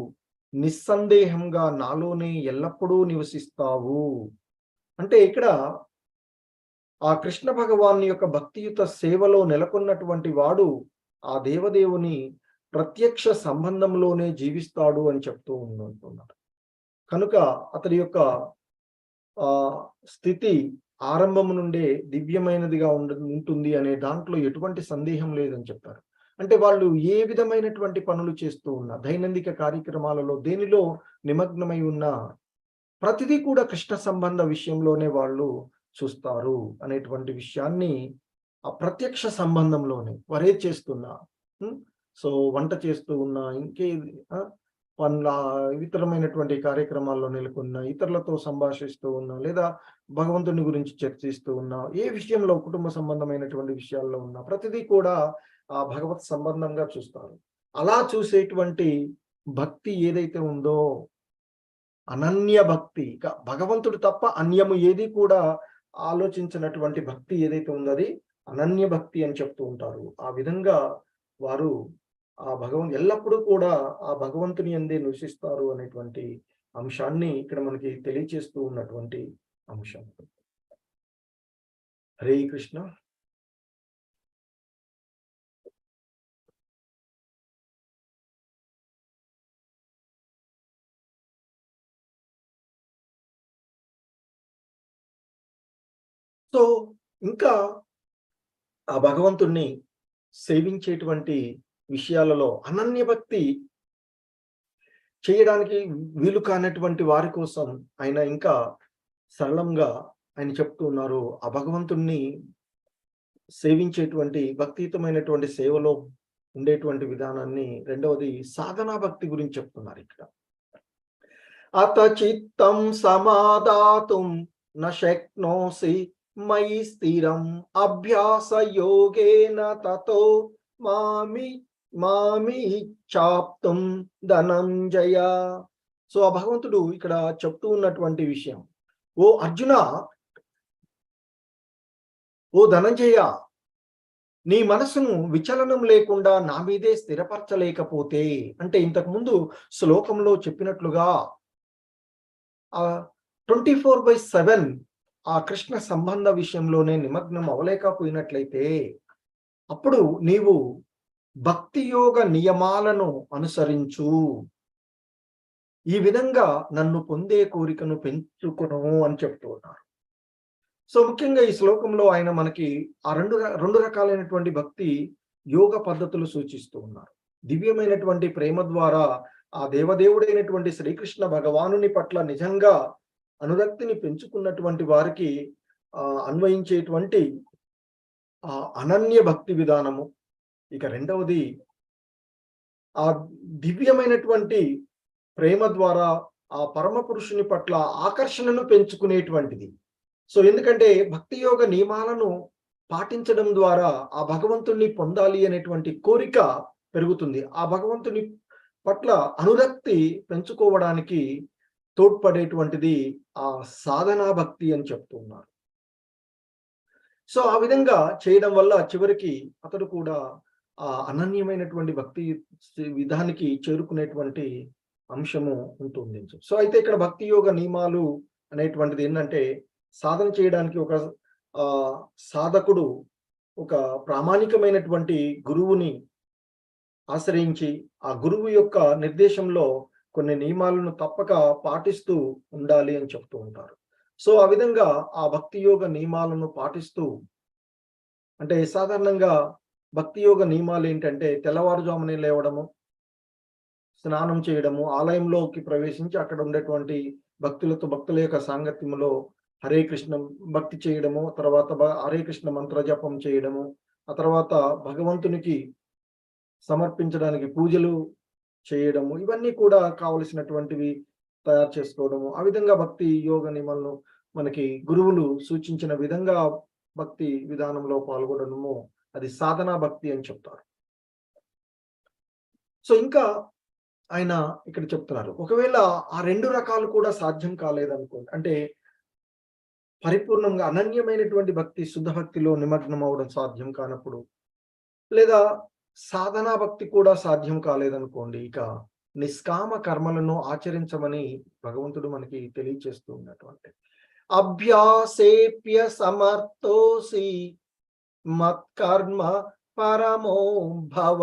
నిస్సందేహంగా నాలోనే ఎల్లప్పుడూ నివసిస్తావు. అంటే ఇక్కడ ఆ కృష్ణ భగవాన్ యొక్క భక్తియుత సేవలో నెలకొన్నటువంటి వాడు ఆ దేవదేవుని ప్రత్యక్ష సంబంధంలోనే జీవిస్తాడు అని చెప్తూ ఉంటున్నారు. కనుక అతడి యొక్క స్థితి ఆరంభం నుండే దివ్యమైనదిగా ఉంటుంది అనే దాంట్లో ఎటువంటి సందేహం లేదని చెప్పారు. అంటే వాళ్ళు ఏ విధమైనటువంటి పనులు చేస్తూ ఉన్నా, దైనందిక కార్యక్రమాలలో దేనిలో నిమగ్నమై ఉన్నా ప్రతిదీ కూడా కృష్ణ సంబంధ విషయంలోనే వాళ్ళు చూస్తారు అనేటువంటి విషయాన్ని ఆ ప్రత్యక్ష సంబంధంలోనే వరే చేస్తున్నా, సో వంట చేస్తూ ఉన్నా, ఇంకేది పనుల ఇతరమైనటువంటి కార్యక్రమాల్లో నెలకొన్న, ఇతరులతో సంభాషిస్తూ ఉన్నా, లేదా భగవంతుని గురించి చర్చిస్తూ ఉన్నా, ఏ విషయంలో కుటుంబ సంబంధమైనటువంటి విషయాల్లో ఉన్నా ప్రతిదీ కూడా ఆ భగవత్ సంబంధంగా చూస్తారు. అలా చూసేటువంటి భక్తి ఏదైతే ఉందో అనన్య భక్తి, ఇక భగవంతుడు తప్ప అన్యము ఏది కూడా ఆలోచించినటువంటి భక్తి ఏదైతే ఉందో అది అనన్య భక్తి అని చెప్తూ ఉంటారు. ఆ విధంగా వారు ఆ ఎల్లప్పుడూ కూడా ఆ భగవంతుని యందే నివసిస్తారు అనేటువంటి అంశాన్ని ఇక్కడ మనకి తెలియచేస్తూ ఉన్నటువంటి అంశం. హరే కృష్ణ. సో ఇంకా ఆ భగవంతుణ్ణి సేవించేటువంటి విషయాలలో అనన్య భక్తి చేయడానికి వీలు కానటువంటి వారి కోసం ఆయన ఇంకా సరళంగా ఆయన చెప్తూ ఉన్నారు. ఆ భగవంతుణ్ణి సేవించేటువంటి భక్తియుతమైనటువంటి సేవలో ఉండేటువంటి విధానాన్ని, రెండవది సాధనా భక్తి గురించి చెప్తున్నారు ఇక్కడ. అత చిత్తం సమాదాతుం న శక్నోసి మయి స్థిరం అభ్యాస యోగేన తతో మామి చాప్తం ధనంజయ. సో ఆ భగవంతుడు ఇక్కడ చెప్తూ ఉన్నటువంటి విషయం, ఓ అర్జున, ఓ ధనంజయ, నీ మనసును విచలనం లేకుండా నా మీదే స్థిరపరచలేకపోతే, అంటే ఇంతకు ముందు శ్లోకంలో చెప్పినట్లుగా 24/7 ఆ కృష్ణ సంబంధ విషయంలోనే నిమగ్నం అవలేకపోయినట్లయితే అప్పుడు నీవు భక్తి యోగ నియమాలను అనుసరించు, ఈ విధంగా నన్ను పొందే కోరికను పెంచుకును అని చెప్తూ ఉన్నారు. సో ముఖ్యంగా ఈ శ్లోకంలో ఆయన మనకి ఆ రెండు రకాలైనటువంటి భక్తి యోగ పద్ధతులు సూచిస్తూ ఉన్నారు. దివ్యమైనటువంటి ప్రేమ ద్వారా ఆ దేవదేవుడైనటువంటి శ్రీకృష్ణ భగవానుని పట్ల నిజంగా అనురక్తిని పెంచుకున్నటువంటి వారికి అన్వయించేటువంటి ఆ అనన్య భక్తి విధానము. ఇక రెండవది ఆ దివ్యమైనటువంటి ప్రేమ ద్వారా ఆ పరమ పురుషుని పట్ల ఆకర్షణను పెంచుకునేటువంటిది. సో ఎందుకంటే భక్తి యోగ నియమాలను పాటించడం ద్వారా ఆ భగవంతుణ్ణి పొందాలి అనేటువంటి కోరిక పెరుగుతుంది. ఆ భగవంతుని పట్ల అనురక్తి పెంచుకోవడానికి తోడ్పడేటువంటిది ఆ సాధనా భక్తి అని చెప్తున్నారు. సో ఆ విధంగా చేయడం వల్ల చివరికి అతడు కూడా ఆ అనన్యమైనటువంటి భక్తి విధానికి చేరుకునేటువంటి అంశము ఉంటుంది. సో అయితే ఇక్కడ భక్తి యోగ నియమాలు అనేటువంటిది ఏంటంటే, సాధన చేయడానికి ఒక సాధకుడు ఒక ప్రామాణికమైనటువంటి గురువుని ఆశ్రయించి ఆ గురువు యొక్క నిర్దేశంలో కొన్ని నియమాలను తప్పక పాటిస్తూ ఉండాలి అని చెప్తూ ఉంటారు. సో ఆ విధంగా ఆ భక్తి యోగ నియమాలను పాటిస్తూ, అంటే సాధారణంగా భక్తి యోగ నియమాలు ఏంటంటే తెల్లవారుజామునే లేవడము, స్నానం చేయడము, ఆలయంలోకి ప్రవేశించి అక్కడ ఉండేటువంటి భక్తుల యొక్క సాంగత్యములో హరే కృష్ణ భక్తి చేయడము, తర్వాత హరే కృష్ణ మంత్ర జపం చేయడము, ఆ తర్వాత భగవంతునికి సమర్పించడానికి పూజలు చేయడము, ఇవన్నీ కూడా కావలసినటువంటివి తయారు చేసుకోవడము. ఆ విధంగా భక్తి యోగ నియమాలను మనకి గురువులు సూచించిన విధంగా భక్తి విధానంలో పాల్గొనడము, అది సాధనా భక్తి అని చెప్తారు. సో ఇంకా ఆయన ఇక్కడ చెప్తున్నారు, ఒకవేళ ఆ 2 రకాలు కూడా సాధ్యం కాలేదనుకోండి, అంటే పరిపూర్ణంగా అనన్యమైనటువంటి భక్తి, శుద్ధ భక్తిలో నిమగ్నం అవ్వడం సాధ్యం కానప్పుడు, లేదా సాధనా భక్తి కూడా సాధ్యం కాలేదనుకోండి, ఇక నిష్కామ కర్మలను ఆచరించమని భగవంతుడు మనకి తెలియచేస్తూ ఉన్నటువంటి, అభ్యాసేప్య సమర్థోసి మత్కర్మ పరమో భవ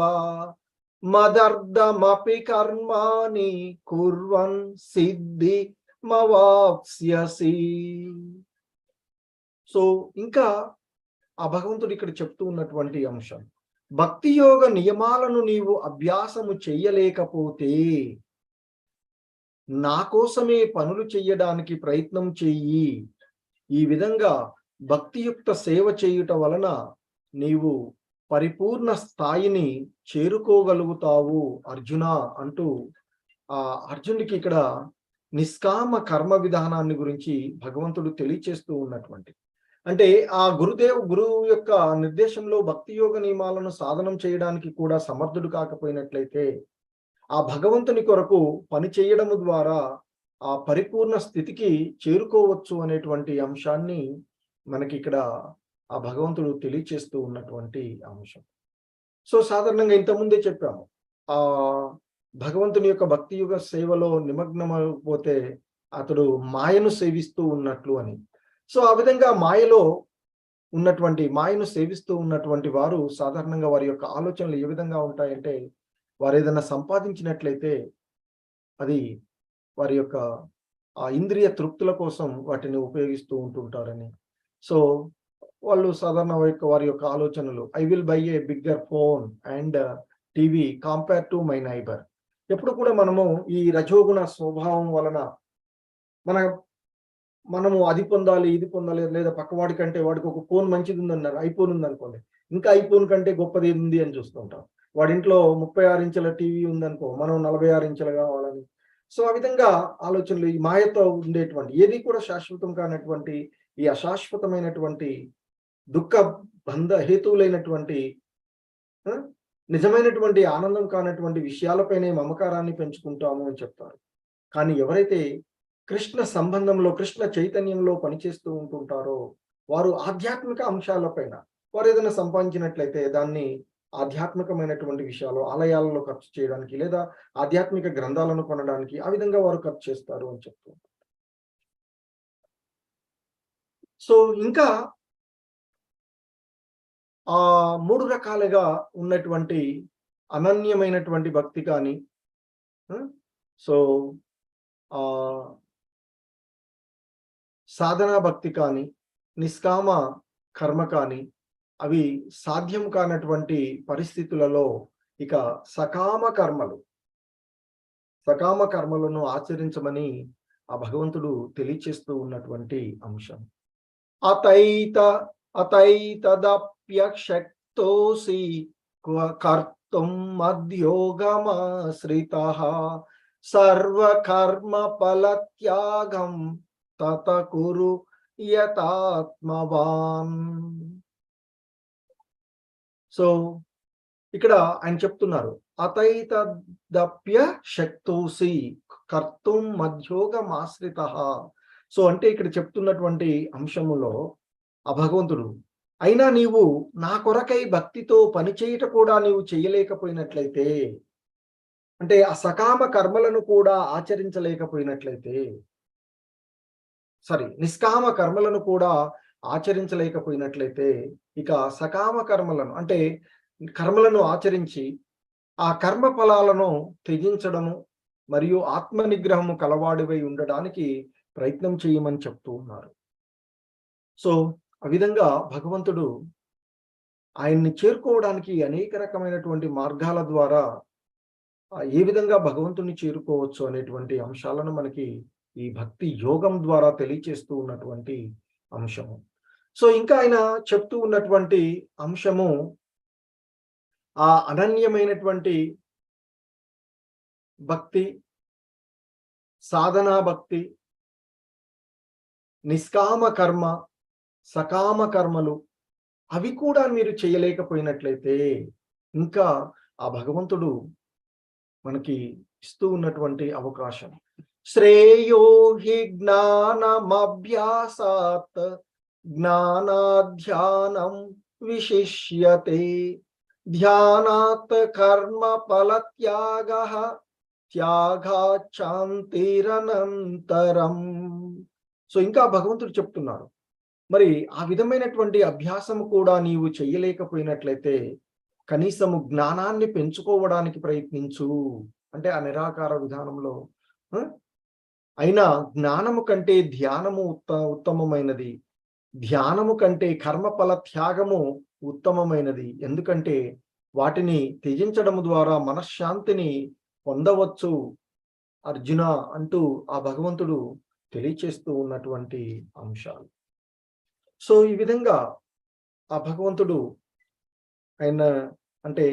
మదర్థమపి కర్మాణి కుర్వన్ సిద్ధి మవాప్స్యసి. సో ఇంకా ఆ భగవంతుడు ఇక్కడ చెప్తూ ఉన్నటువంటి అంశం, భక్తి యోగ నియమాలను నీవు అభ్యాసము చెయ్యలేకపోతే నా కోసమే పనులు చెయ్యడానికి ప్రయత్నం చెయ్యి. ఈ విధంగా భక్తియుక్త సేవ చేయుట వలన నీవు పరిపూర్ణ స్థాయిని చేరుకోగలుగుతావు అర్జున అంటూ ఆ అర్జునుడికి ఇక్కడ నిష్కామ కర్మ విధానాన్ని గురించి భగవంతుడు తెలియచేస్తూ ఉన్నటువంటి, అంటే ఆ గురువు యొక్క నిర్దేశంలో భక్తి యోగ నియమాలను సాధనం చేయడానికి కూడా సమర్థుడు కాకపోయినట్లయితే ఆ భగవంతుని కొరకు పని చేయడము ద్వారా ఆ పరిపూర్ణ స్థితికి చేరుకోవచ్చు అనేటువంటి అంశాన్ని మనకి ఇక్కడ ఆ భగవంతుడు తెలియచేస్తూ ఉన్నటువంటి అంశం. సో సాధారణంగా ఇంతకుముందే చెప్పాము, ఆ భగవంతుని యొక్క భక్తి యుగ సేవలో నిమగ్నమైపోతే అతడు మాయను సేవిస్తూ ఉన్నట్లు అని. సో ఆ విధంగా మాయను సేవిస్తూ ఉన్నటువంటి వారు సాధారణంగా వారి యొక్క ఆలోచనలు ఏ విధంగా ఉంటాయంటే, వారు ఏదైనా సంపాదించినట్లయితే అది వారి యొక్క ఆ ఇంద్రియ తృప్తుల కోసం వాటిని ఉపయోగిస్తూ ఉంటుంటారని. సో వాళ్ళు సాధారణ వారి యొక్క ఆలోచనలు, I will buy a bigger phone and TV compare to my neighbour. ఎప్పుడు కూడా మనము ఈ రజోగుణ స్వభావం వలన మనము అది పొందాలి, ఇది పొందాలి, లేదా పక్కవాడి కంటే వాడికి ఒక ఫోన్ మంచిది ఉందన్నారు, ఐఫోన్ ఉందనుకోండి, ఇంకా ఐఫోన్ కంటే గొప్పది ఉంది అని చూస్తుంటాం. వాడింట్లో 36 ఇంచుల టీవీ ఉందనుకో, మనం 46 ఇంచులు కావాలని. సో ఆ విధంగా ఆలోచనలు, ఈ మాయతో ఉండేటువంటి ఏది కూడా శాశ్వతం కానటువంటి ఈ అశాశ్వతమైనటువంటి దుఃఖ బంధ హేతువులైనటువంటి నిజమైనటువంటి ఆనందం కానటువంటి విషయాలపైనే మమకారాన్ని పెంచుకుంటాము అని చెప్తారు. కానీ ఎవరైతే కృష్ణ సంబంధంలో, కృష్ణ చైతన్యంలో పనిచేస్తూ ఉంటుంటారో వారు ఆధ్యాత్మిక అంశాలపైన, వారు ఏదైనా సంపాదించినట్లయితే దాన్ని ఆధ్యాత్మికమైనటువంటి విషయాలు, ఆలయాలలో ఖర్చు చేయడానికి, లేదా ఆధ్యాత్మిక గ్రంథాలను కొనడానికి ఆ విధంగా వారు ఖర్చు చేస్తారు అని చెప్తూ. సో ఇంకా ఆ 3 రకాలుగా ఉన్నటువంటి అనన్యమైనటువంటి భక్తి కానీ, సో సాధనా భక్తి కానీ, నిష్కామ కర్మ కానీ, అవి సాధ్యం కానటువంటి పరిస్థితులలో ఇక సకామ కర్మలను ఆచరించమని ఆ భగవంతుడు తెలియచేస్తూ ఉన్నటువంటి అంశం. అతైతదప్యశక్తోసి కర్తుం మద్యోగమాశ్రితః సర్వకర్మ ఫలత్యాగం తత కురు యతాత్మవాన్. సో ఇక్కడ ఆయన చెప్తున్నారు, అతైతదప్య శక్తోసి కర్తుం మద్యోగమాశ్రితః. సో అంటే ఇక్కడ చెప్తున్నటువంటి అంశములో ఆ భగవంతుడు, అయినా నీవు నా కొరకై భక్తితో పనిచేయట కూడా నీవు చేయలేకపోయినట్లయితే, అంటే ఆ సకామ కర్మలను కూడా ఆచరించలేకపోయినట్లయితే, నిష్కామ కర్మలను కూడా ఆచరించలేకపోయినట్లయితే, ఇక సకామ కర్మలను, అంటే కర్మలను ఆచరించి ఆ కర్మ ఫలాలను త్యజించడము మరియు ఆత్మ నిగ్రహము కలవాడివై ఉండడానికి ప్రయత్నం చేయమని చెప్తూ ఉన్నారు. సో ఆ విధంగా భగవంతుడు ఆయన్ని చేరుకోవడానికి అనేక రకమైనటువంటి మార్గాల ద్వారా ఏ విధంగా భగవంతుని చేరుకోవచ్చు అనేటువంటి అంశాలను మనకి ఈ భక్తి యోగం ద్వారా తెలియచేస్తూ ఉన్నటువంటి అంశము. సో ఇంకా ఆయన చెప్తూ ఉన్నటువంటి అంశము ఆ అనన్యమైనటువంటి భక్తి, సాధనా భక్తి, నిష్కామ కర్మ, సకామ కర్మలు అవి కూడా మీరు చేయలేకపోయినట్లయితే ఇంకా ఆ భగవంతుడు మనకి ఇస్తూ ఉన్నటువంటి అవకాశం. శ్రేయో హి జ్ఞానమభ్యాసాత్ జ్ఞానాధ్యానం విశిష్యతే ధ్యానాత్ కర్మ ఫలత్యాగః త్యాగాచాంతిరనంతరం. సో ఇంకా భగవంతుడు చెప్తున్నారు, మరి ఆ విధమైనటువంటి అభ్యాసం కూడా నీవు చెయ్యలేకపోయినట్లయితే కనీసము జ్ఞానాన్ని పెంచుకోవడానికి ప్రయత్నించు. అంటే ఆ నిరాకార విధానంలో అయినా జ్ఞానము కంటే ధ్యానము ఉత్తమమైనది, ధ్యానము కంటే కర్మఫల త్యాగము ఉత్తమమైనది. ఎందుకంటే వాటిని త్యజించడం ద్వారా మనశ్శాంతిని పొందవచ్చు అర్జున అంటూ ఆ భగవంతుడు తెలియచేస్తూ ఉన్నటువంటి అంశాలు. సో ఈ విధంగా ఆ భగవంతుడు ఆయన అంటే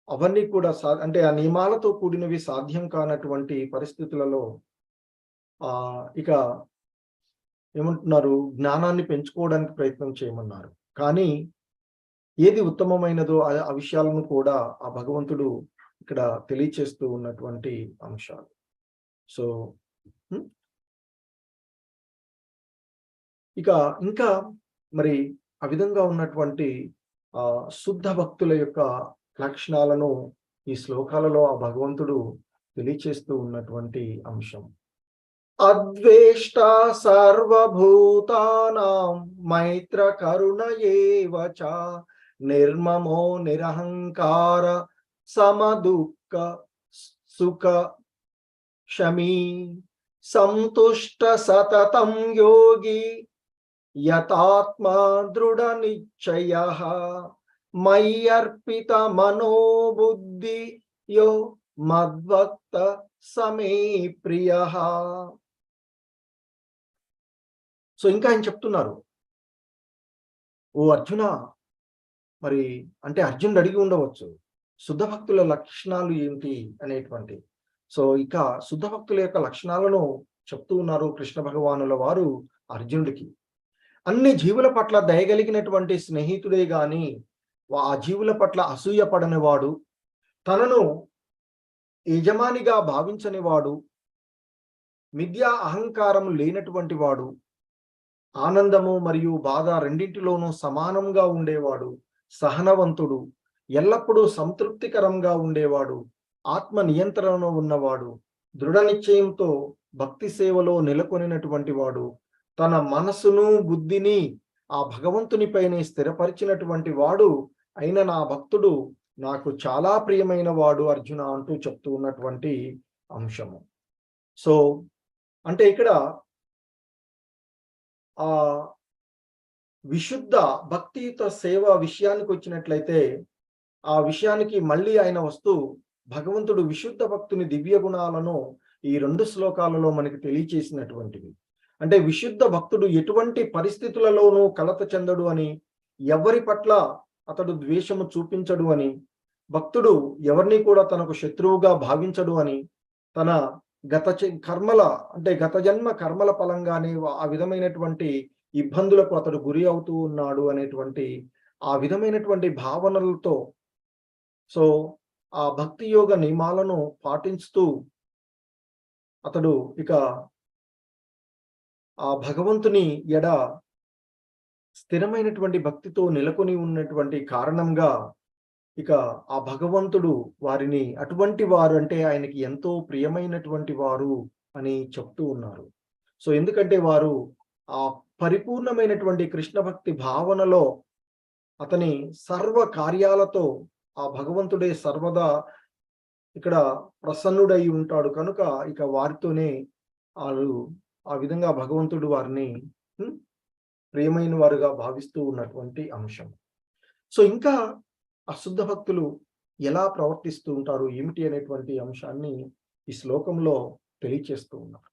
అవన్నీ కూడా అంటే ఆ నియమాలతో కూడినవి సాధ్యం కానటువంటి పరిస్థితులలో ఇక ఏమంటున్నారు, జ్ఞానాన్ని పెంచుకోవడానికి ప్రయత్నం చేయమన్నారు. కానీ ఏది ఉత్తమమైనదో ఆ విషయాలను కూడా ఆ భగవంతుడు ఇక్కడ తెలియచేస్తూ ఉన్నటువంటి అంశాలు. సో ఇక ఇంకా మరి ఆ విధంగా ఉన్నటువంటి శుద్ధ భక్తుల యొక్క లక్షణాలను ఈ శ్లోకాలలో ఆ భగవంతుడు తెలియచేస్తూ ఉన్నటువంటి అంశం. అద్వేష్ట సర్వభూతానాం మైత్ర కరుణ ఏవ చ నిర్మమో నిరహంకార సమదుఃఖ సుఖ క్షమీ సంతుష్ట సతతం యోగి యతాత్మా దృఢ నిశ్చయః మయ్యర్పిత మనోబుద్ధి యో మద్భక్త సమే ప్రియః. సో ఇంకా ఆయన చెప్తున్నారు, ఓ అర్జున, మరి అంటే అర్జునుడు అడిగి ఉండవచ్చు శుద్ధ భక్తుల లక్షణాలు ఏంటి అనేటువంటి. సో ఇక శుద్ధ భక్తుల యొక్క లక్షణాలను చెప్తూ ఉన్నారు కృష్ణ భగవానుల వారు అర్జునుడికి. అన్ని జీవుల పట్ల దయగలిగినటువంటి స్నేహితుడే గాని ఆ జీవుల పట్ల అసూయ పడని వాడు, తనను యజమానిగా భావించని వాడు, మిథ్యా అహంకారం లేనటువంటి వాడు, ఆనందము మరియు బాధ రెండింటిలోనూ సమానంగా ఉండేవాడు, సహనవంతుడు, ఎల్లప్పుడూ సంతృప్తికరంగా ఉండేవాడు, ఆత్మ నియంత్రణలో ఉన్నవాడు, దృఢ నిశ్చయంతో భక్తి సేవలో నెలకొనినటువంటి వాడు, తన మనసును బుద్ధిని ఆ భగవంతునిపైనే స్థిరపరిచినటువంటి వాడు అయిన నా భక్తుడు నాకు చాలా ప్రియమైన వాడు అర్జున అంటూ చెప్తూ ఉన్నటువంటి అంశము. సో అంటే ఇక్కడ ఆ విశుద్ధ భక్తియుత సేవ విషయానికి వచ్చినట్లయితే ఆ విషయానికి మళ్ళీ ఆయన వస్తూ భగవంతుడు విశుద్ధ భక్తుని దివ్య గుణాలను ఈ 2 శ్లోకాలలో మనకి తెలియచేసినటువంటివి. అంటే విశుద్ధ భక్తుడు ఎటువంటి పరిస్థితులలోనూ కలత చెందడు అని, ఎవరి పట్ల అతడు ద్వేషము చూపించడు అని, భక్తుడు ఎవరిని కూడా తనకు శత్రువుగా భావించడు అని, తన గత జన్మ కర్మల ఫలంగానే ఆ విధమైనటువంటి ఇబ్బందులకు అతడు గురి అవుతూ ఉన్నాడు అనేటువంటి ఆ విధమైనటువంటి భావనలతో సో ఆ భక్తి యోగ నియమాలను పాటిస్తూ అతడు ఇక ఆ భగవంతుని ఎడ స్థిరమైనటువంటి భక్తితో నెలకొని ఉన్నటువంటి కారణంగా ఇక ఆ భగవంతుడు వారిని అటువంటి వారు అంటే ఆయనకి ఎంతో ప్రియమైనటువంటి వారు అని చెప్తూ ఉన్నారు. సో ఎందుకంటే వారు ఆ పరిపూర్ణమైనటువంటి కృష్ణ భక్తి భావనలో అతని సర్వ కార్యాలతో ఆ భగవంతుడే సర్వదా ఇక్కడ ప్రసన్నుడై ఉంటాడు కనుక ఇక వారితోనే వారు ఆ విధంగా భగవంతుడు వారిని ప్రియమైన వారుగా భావిస్తూ ఉన్నటువంటి అంశం. సో ఇంకా అశుద్ధ భక్తులు ఎలా ప్రవర్తిస్తూ ఉంటారు ఏమిటి అనేటువంటి అంశాన్ని ఈ శ్లోకంలో తెలియచేస్తూ ఉన్నారు.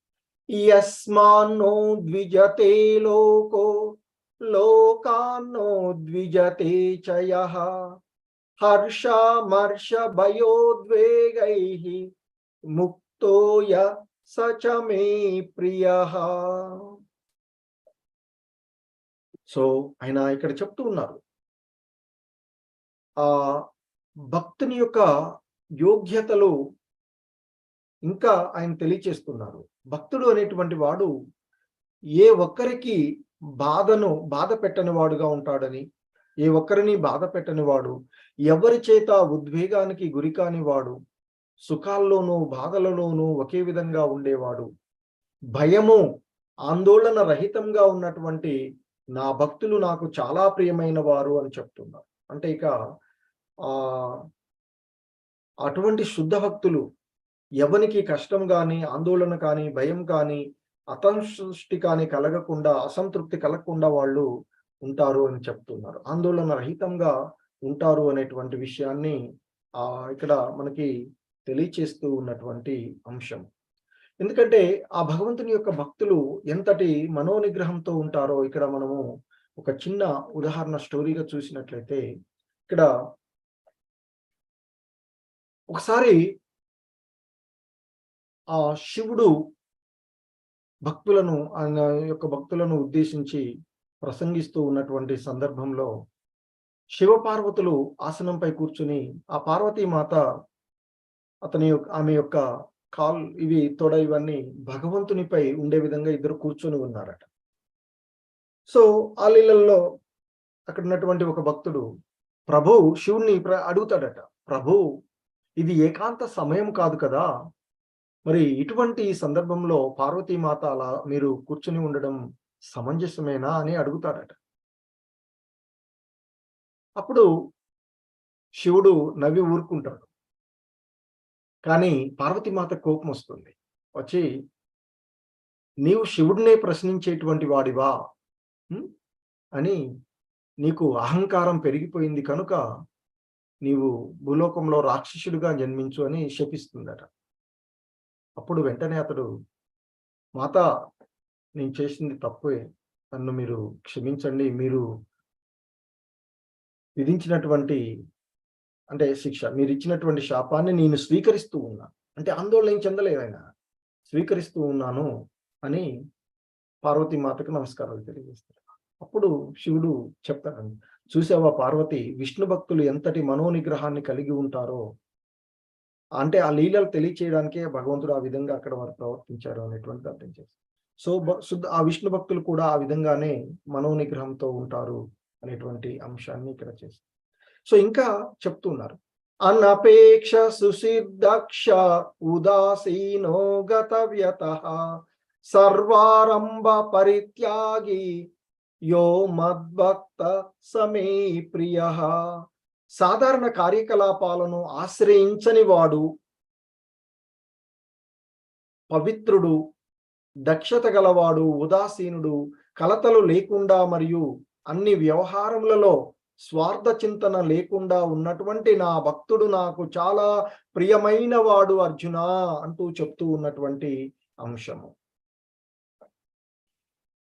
యస్మాన్నో ద్విజతే లోకో లోకాన్నో ద్విజతే చ యః హర్షామర్ష భయోద్వేగైః ముక్తో యః స చ మే ప్రియః. సో ఆయన ఇక్కడ చెప్తూ ఉన్నారు, ఆ భక్తుని యొక్క యోగ్యతలు ఇంకా ఆయన తెలియచేస్తున్నారు. భక్తుడు అనేటువంటి వాడు ఏ ఒక్కరికి బాధ పెట్టని వాడుగా ఉంటాడని, ఏ ఒక్కరిని బాధ పెట్టని వాడు, ఎవరి చేత ఉద్వేగానికి గురి కాని వాడు, సుఖాల్లోనూ బాధలలోనూ ఒకే విధంగా ఉండేవాడు, భయము ఆందోళన రహితంగా ఉన్నటువంటి నా భక్తులు నాకు చాలా ప్రియమైన వారు అని చెప్తున్నారు. అంటే ఇక ఆ అటువంటి శుద్ధ భక్తులు ఎవరికి కష్టం కానీ, ఆందోళన కానీ, భయం కానీ, అసంతృష్టి కానీ కలగకుండా, అసంతృప్తి కలగకుండా వాళ్ళు ఉంటారు అని చెప్తున్నారు. ఆందోళన రహితంగా ఉంటారు అనేటువంటి విషయాన్ని ఇక్కడ మనకి తెలియచేస్తూ ఉన్నటువంటి అంశం. ఎందుకంటే ఆ భగవంతుని యొక్క భక్తులు ఎంతటి మనోనిగ్రహంతో ఉంటారో ఇక్కడ మనము ఒక చిన్న ఉదాహరణ స్టోరీగా చూసినట్లయితే, ఇక్కడ ఒకసారి ఆ శివుడు ఆయన యొక్క భక్తులను ఉద్దేశించి ప్రసంగిస్తూ ఉన్నటువంటి సందర్భంలో శివపార్వతులు ఆసనంపై కూర్చుని ఆ పార్వతీమాత ఆమె యొక్క తొడ ఇవన్నీ భగవంతునిపై ఉండే విధంగా ఇద్దరు కూర్చొని ఉన్నారట. సో ఆ లీలల్లో అక్కడ ఉన్నటువంటి ఒక భక్తుడు ప్రభు శివుణ్ణి అడుగుతాడట, ప్రభు ఇది ఏకాంత సమయం కాదు కదా, మరి ఇటువంటి సందర్భంలో పార్వతీమాత అలా మీరు కూర్చుని ఉండడం సమంజసమేనా అని అడుగుతాడట. అప్పుడు శివుడు నవ్వి ఊరుకుంటాడు. కానీ పార్వతీమాత కోపం వస్తుంది. వచ్చి, నీవు శివుడినే ప్రశ్నించేటువంటి వాడివా అని, నీకు అహంకారం పెరిగిపోయింది కనుక నీవు భూలోకంలో రాక్షసుడిగా జన్మించు అని శపిస్తుందట. అప్పుడు వెంటనే అతడు, మాత నేను చేసింది తప్పే, నన్ను మీరు క్షమించండి, మీరు విధించినటువంటి అంటే శిక్ష, మీరు ఇచ్చినటువంటి శాపాన్ని నేను స్వీకరిస్తూ ఉన్నాను. అంటే ఆందోళన ఏం చెందలేదు ఆయన, స్వీకరిస్తూ ఉన్నాను అని పార్వతీమాతకు నమస్కారాలు తెలియజేస్తారు. అప్పుడు శివుడు చెప్తాడు, చూసావా పార్వతి, విష్ణు భక్తులు ఎంతటి మనోనిగ్రహాన్ని కలిగి ఉంటారో, అంటే ఆ లీలలు తెలియచేయడానికే భగవంతుడు ఆ విధంగా అక్కడ వారు ప్రవర్తించారు అనేటువంటిది అర్థం చేస్తారు. సో ఆ విష్ణు భక్తులు కూడా ఆ విధంగానే మనోనిగ్రహంతో ఉంటారు అనేటువంటి అంశాన్ని ఇక్కడ చేస్తారు. సో ఇంకా చెప్తున్నారు, అనపేక్ష సుసిద్ధక్ష ఉదాసీనో గతవ్యతః సర్వారంభ పరిత్యాగి యో మద్భక్త సమే ప్రియః. సాధారణ కార్యకలాపాలను ఆశ్రయించని వాడు, పవిత్రుడు, దక్షత గలవాడు, ఉదాసీనుడు, కలతలు లేకుండా మరియు అన్ని వ్యవహారములలో స్వార్థ చింతన లేకుండా ఉన్నటువంటి నా భక్తుడు నాకు చాలా ప్రియమైన వాడు అర్జున అంటూ చెప్తూ ఉన్నటువంటి అంశము.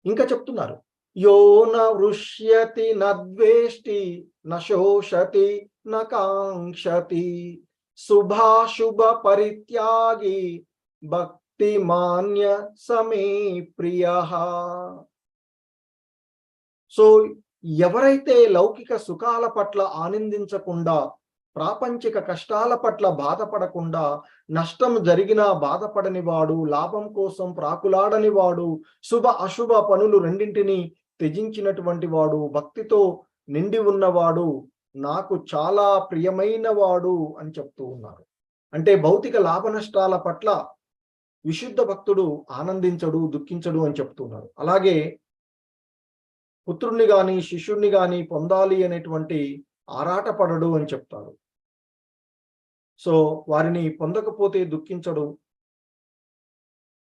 ఇంకా చెప్తున్నారు, యో న వృష్యతి నద్వేష్టి నశోషతి నకాంక్షతి శుభాశుభ పరిత్యాగి భక్తి మాన్య సమే ప్రియః. సో ఎవరైతే లౌకిక సుఖాల పట్ల ఆనందించకుండా, ప్రాపంచిక కష్టాల పట్ల బాధపడకుండా, నష్టం జరిగినా బాధపడని వాడు, లాభం కోసం ప్రాకులాడని వాడు, శుభ అశుభ పనులు రెండింటినీ త్యజించినటువంటి వాడు, భక్తితో నిండి ఉన్నవాడు నాకు చాలా ప్రియమైన వాడు అని చెప్తూ ఉన్నారు. అంటే భౌతిక లాభ నష్టాల పట్ల విశుద్ధ భక్తుడు ఆనందించడు, దుఃఖించడు అని చెప్తున్నారు. అలాగే పుత్రుణ్ణి గాని శిష్యుణ్ణి గాని పొందాలి అనేటువంటి ఆరాటపడడు అని చెప్తారు. సో వారిని పొందకపోతే దుఃఖించడు,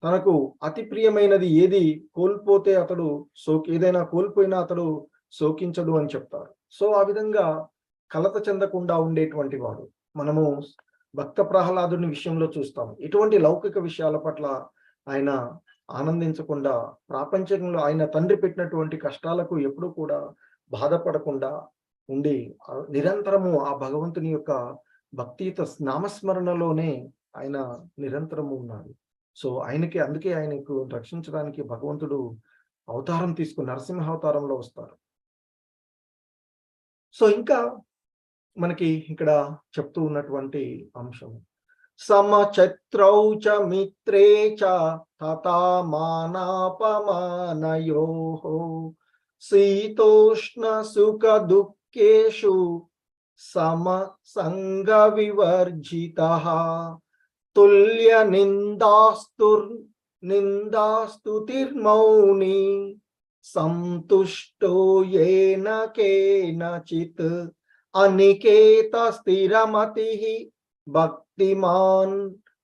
తనకు అతి ప్రియమైనది ఏది కోల్పోతే అతడు ఏదైనా కోల్పోయినా అతడు శోకించడు అని చెప్తారు. సో ఆ విధంగా కలత చెందకుండా ఉండేటువంటి వాడు. మనము భక్త ప్రహ్లాదుని విషయంలో చూస్తాం. ఇటువంటి లౌకిక విషయాల పట్ల ఆయన ఆనందించకుండా, ప్రాపంచికంలో ఆయన తండ్రి పెట్టినటువంటి కష్టాలకు ఎప్పుడూ కూడా బాధపడకుండా ఉండి నిరంతరము ఆ భగవంతుని యొక్క భక్తియుత నామస్మరణలోనే ఆయన నిరంతరము ఉన్నారు. సో అందుకే ఆయనకు రక్షించడానికి భగవంతుడు అవతారం తీసుకుని నరసింహ అవతారంలో వస్తారు. సో ఇంకా మనకి ఇక్కడ చెప్తూ ఉన్నటువంటి అంశం, సమచత్రౌ చ మిత్రే చ తథా మానాపమానయోః శీతోష్ణ సుఖ దుఃఖేషు సమ సంగ వివర్జితః తుల్య నిందాస్తుతిర్మౌని సంతుష్టో ఏన కేనచిత్ అనికేత స్థిరమతిః భక్తిమాన్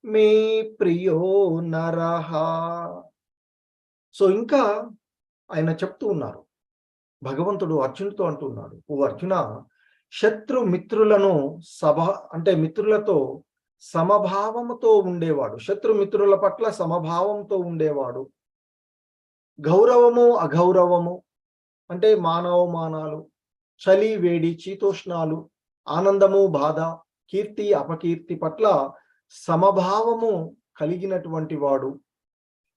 మే ప్రియో నరః. సో ఇంకా ఆయన చెప్తూ ఉన్నారు, భగవంతుడు అర్జునుడితో అంటున్నాడు, ఓ అర్జున, శత్రు మిత్రులను మిత్రులతో సమభావముతో ఉండేవాడు, శత్రు మిత్రుల పట్ల సమభావంతో ఉండేవాడు, గౌరవము అగౌరవము అంటే మానవమానాలు, చలి వేడి శీతోష్ణాలు, ఆనందము బాధ, కీర్తి అపకీర్తి పట్ల సమభావము కలిగినటువంటి వాడు,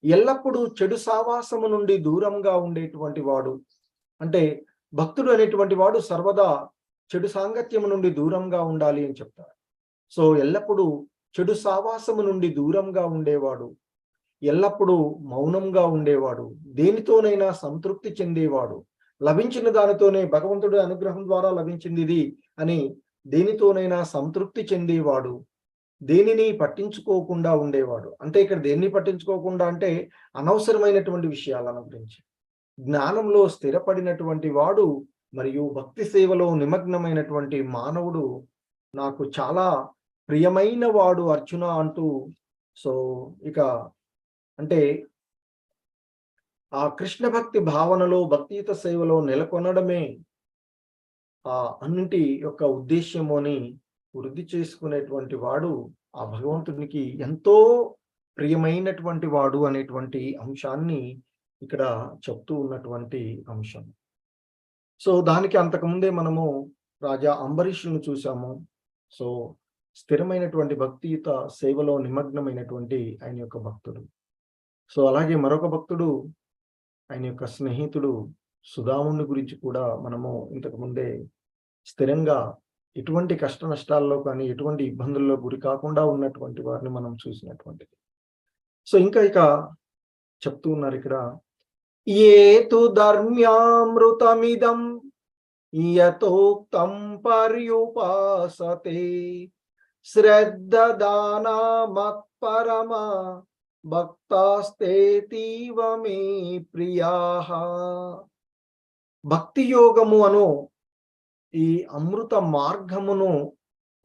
ఎల్లప్పుడూ చెడు సావాసము నుండి దూరంగా ఉండేటువంటి వాడు. అంటే భక్తుడు అనేటువంటి వాడు సర్వదా చెడు సాంగత్యము నుండి దూరంగా ఉండాలి అని చెప్తారు. సో ఎల్లప్పుడూ చెడు సావాసము నుండి దూరంగా ఉండేవాడు, ఎల్లప్పుడూ మౌనంగా ఉండేవాడు, దేనితోనైనా సంతృప్తి చెందేవాడు, లభించిన దానితోనే భగవంతుడి అనుగ్రహం ద్వారా లభించింది ఇది అని దేనితోనైనా సంతృప్తి చెందేవాడు, దేనిని పట్టించుకోకుండా ఉండేవాడు. అంటే ఇక్కడ దేన్ని పట్టించుకోకుండా అంటే అనవసరమైనటువంటి విషయాలను గురించి, జ్ఞానంలో స్థిరపడినటువంటి వాడు మరియు భక్తి సేవలో నిమగ్నమైనటువంటి మానవుడు నాకు చాలా ప్రియమైన వాడు అర్జున అంటూ. సో ఇక అంటే ఆ కృష్ణ భక్తి భావనలో భక్తియుత సేవలో నెలకొనడమే ఆ అన్నింటి యొక్క ఉద్దేశ్యము అని వృద్ధి చేసుకునేటువంటి వాడు ఆ భగవంతునికి ఎంతో ప్రియమైనటువంటి వాడు అనేటువంటి అంశాన్ని ఇక్కడ చెప్తూ ఉన్నటువంటి అంశం. సో దానికి అంతకుముందే మనము రాజా అంబరీషులను చూసాము. సో స్థిరమైనటువంటి భక్తియుత సేవలో నిమగ్నమైనటువంటి ఆయన యొక్క భక్తుడు. సో అలాగే మరొక భక్తుడు ఆయన యొక్క స్నేహితుడు సుధాముని గురించి కూడా మనము ఇంతకు ముందే స్థిరంగా ఎటువంటి కష్ట నష్టాల్లో కానీ ఎటువంటి ఇబ్బందుల్లో గురి కాకుండా ఉన్నటువంటి వారిని మనం చూసినటువంటిది. సో ఇక చెప్తూ ఉన్నారు ఇక్కడ, ఏతు ధర్మ్యామృతమిదం యతోక్తం పర్యుపాసతే శ్రద్ధదానా మత్పరమా భక్తాస్తేతీవ మే ప్రియాః. భక్తి యోగము అను ఈ అమృత మార్గమును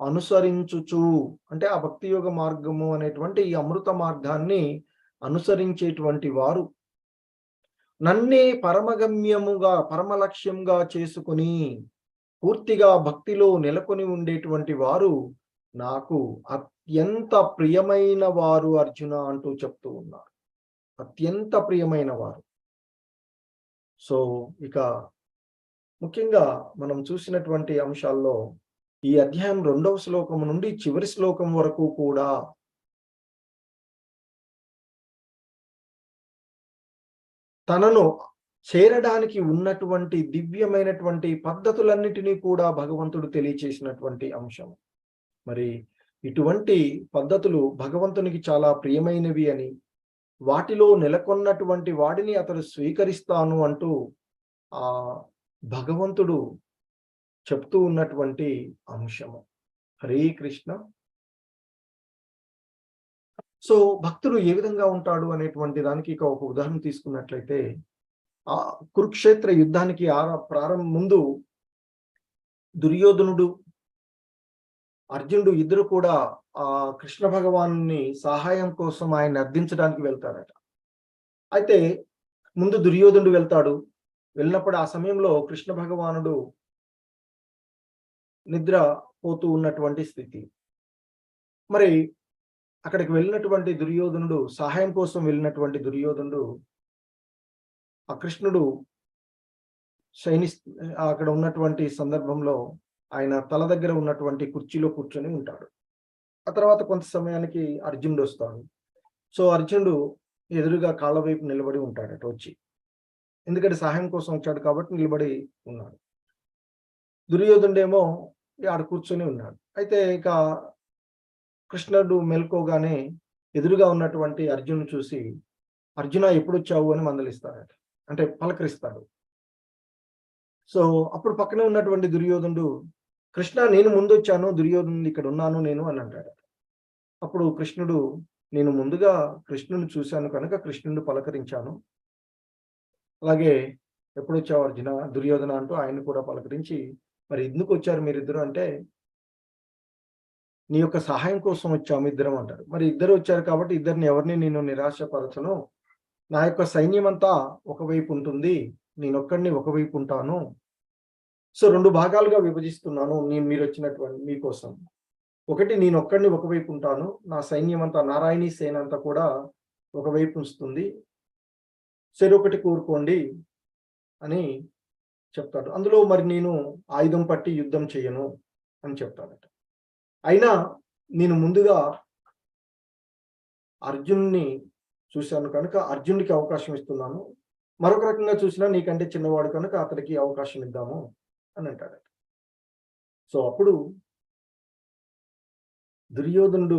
అనుసరించుచు, అంటే ఆ భక్తి యోగ మార్గము అనేటువంటి ఈ అమృత మార్గాన్ని అనుసరించేటువంటి వారు నన్నే పరమగమ్యముగా పరమలక్ష్యంగా చేసుకుని పూర్తిగా భక్తిలో నెలకొని ఉండేటువంటి వారు నాకు అత్యంత ప్రియమైన వారు అర్జున అంటూ చెప్తూ ఉన్నారు. అత్యంత ప్రియమైన వారు. సో ఇక ముఖ్యంగా మనం చూసినటువంటి అంశాల్లో ఈ అధ్యాయం 2వ శ్లోకం నుండి చివరి శ్లోకం వరకు కూడా తనను చేరడానికి ఉన్నటువంటి దివ్యమైనటువంటి పద్ధతులన్నిటినీ కూడా భగవంతుడు తెలియచేసినటువంటి అంశం. మరి ఇటువంటి పద్ధతులు భగవంతునికి చాలా ప్రియమైనవి అని, వాటిలో నెలకొన్నటువంటి వాడిని అతడు స్వీకరిస్తాను అంటూ ఆ భగవంతుడు చెప్తూ ఉన్నటువంటి అంశము. హరే కృష్ణ. సో భక్తుడు ఏ విధంగా ఉంటాడు అనేటువంటి దానికి ఇక ఒక ఉదాహరణ తీసుకున్నట్లయితే, ఆ కురుక్షేత్ర యుద్ధానికి ప్రారంభం ముందు దుర్యోధనుడు అర్జునుడు ఇద్దరు కూడా ఆ కృష్ణ భగవాన్ని సహాయం కోసం ఆయన అర్థించడానికి వెళ్తారట. అయితే ముందు దుర్యోధనుడు వెళ్తాడు. వెళ్ళినప్పుడు ఆ సమయంలో కృష్ణ భగవానుడు నిద్ర పోతూ ఉన్నటువంటి స్థితి. మరి అక్కడికి వెళ్ళినటువంటి దుర్యోధనుడు, సహాయం కోసం వెళ్ళినటువంటి దుర్యోధనుడు, ఆ కృష్ణుడు శయనిస్ అక్కడ ఉన్నటువంటి సందర్భంలో ఆయన తల దగ్గర ఉన్నటువంటి కుర్చీలో కూర్చొని ఉంటాడు. ఆ తర్వాత కొంత సమయానికి అర్జునుడు వస్తాడు. సో, అర్జునుడు ఎదురుగా కాళ్ళ వైపు నిలబడి ఉంటాడట వచ్చి. ఎందుకంటే సహాయం కోసం వచ్చాడు కాబట్టి నిలబడి ఉన్నాడు. దుర్యోధనుడేమో ఆడ కూర్చొని ఉన్నాడు. అయితే ఇక కృష్ణుడు మెలుకోగానే ఎదురుగా ఉన్నటువంటి అర్జునుడిని చూసి, "అర్జున ఎప్పుడొచ్చావు?" అని మందలిస్తాడట. అంటే పలకరిస్తాడు. సో, అప్పుడు పక్కనే ఉన్నటువంటి దుర్యోధనుడు, "కృష్ణ నేను ముందొచ్చాను. దుర్యోధనుడు ఇక్కడున్నాను నేను" అని అంటాడట. అప్పుడు కృష్ణుడు, "నేను ముందుగా కృష్ణుడిని చూశాను కనుక కృష్ణుడిని పలకరించాను. అలాగే ఎప్పుడొచ్చావు అర్జున, దుర్యోధన" అంటూ ఆయన్ని కూడా పలకరించి, "మరి ఎందుకొచ్చారు మీరిద్దరు" అంటే, "నీ యొక్క సహాయం కోసం వచ్చాము ఇద్దరం" అంటారు. మరి ఇద్దరు వచ్చారు కాబట్టి ఇద్దరిని ఎవరిని నేను నిరాశపరచను. నా యొక్క సైన్యమంతా ఒకవైపు ఉంటుంది. నేనొక్కడిని ఒకవైపు ఉంటాను. సో, 2 భాగాలుగా విభజిస్తున్నాను మీరొచ్చినటువంటి మీకోసం. ఒకటి నేనొక్కడిని ఒకవైపు ఉంటాను. నా సైన్యమంతా నారాయణీ సేన అంతా కూడా ఒకవైపు ఉంచుతుంది. చెరొకటి కోరుకోండి అని చెప్తాడు. అందులో మరి నేను ఆయుధం పట్టి యుద్ధం చేయను అని చెప్తాడట. అయినా నేను ముందుగా అర్జున్‌ని చూశాను కనుక అర్జున్‌కి అవకాశం ఇస్తున్నాను. మరొక రకంగా చూసినా నీకంటే చిన్నవాడు కనుక అతడికి అవకాశం ఇద్దాము అని అంటాడట. సో, అప్పుడు దుర్యోధనుడు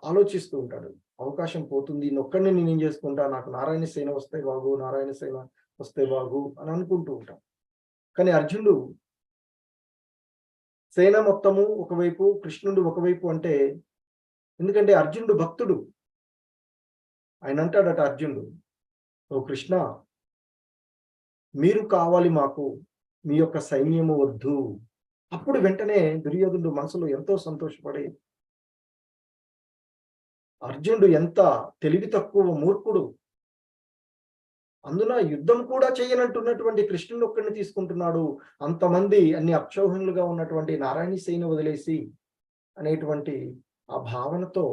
ఆలోచిస్తూ ఉంటాడు. అవకాశం పోతుంది. ఈయనొక్కడిని నేనేం చేసుకుంటా? నాకు నారాయణ సేన వస్తే బాగు, నారాయణ సేన వస్తే బాగు అని అనుకుంటూ ఉంటాం. కానీ అర్జునుడు సేన మొత్తము ఒకవైపు, కృష్ణుడు ఒకవైపు అంటే ఎందుకంటే అర్జునుడు భక్తుడు. ఆయన అంటాడట అర్జునుడు, "ఓ కృష్ణ, మీరు కావాలి మాకు. మీ యొక్క సైన్యము వద్దు." అప్పుడు వెంటనే దుర్యోధనుడు మనసులో ఎంతో సంతోషపడి, అర్జునుడు ఎంత తెలివి తక్కువ మూర్ఖుడు. అందున యుద్ధం కూడా చేయనంటున్నటువంటి కృష్ణుడొక్కడిని తీసుకుంటున్నాడు. అంతమంది అన్ని అక్షౌహిణులుగా ఉన్నటువంటి నారాయణీ సేన వదిలేసి అనేటువంటి ఆ భావనతో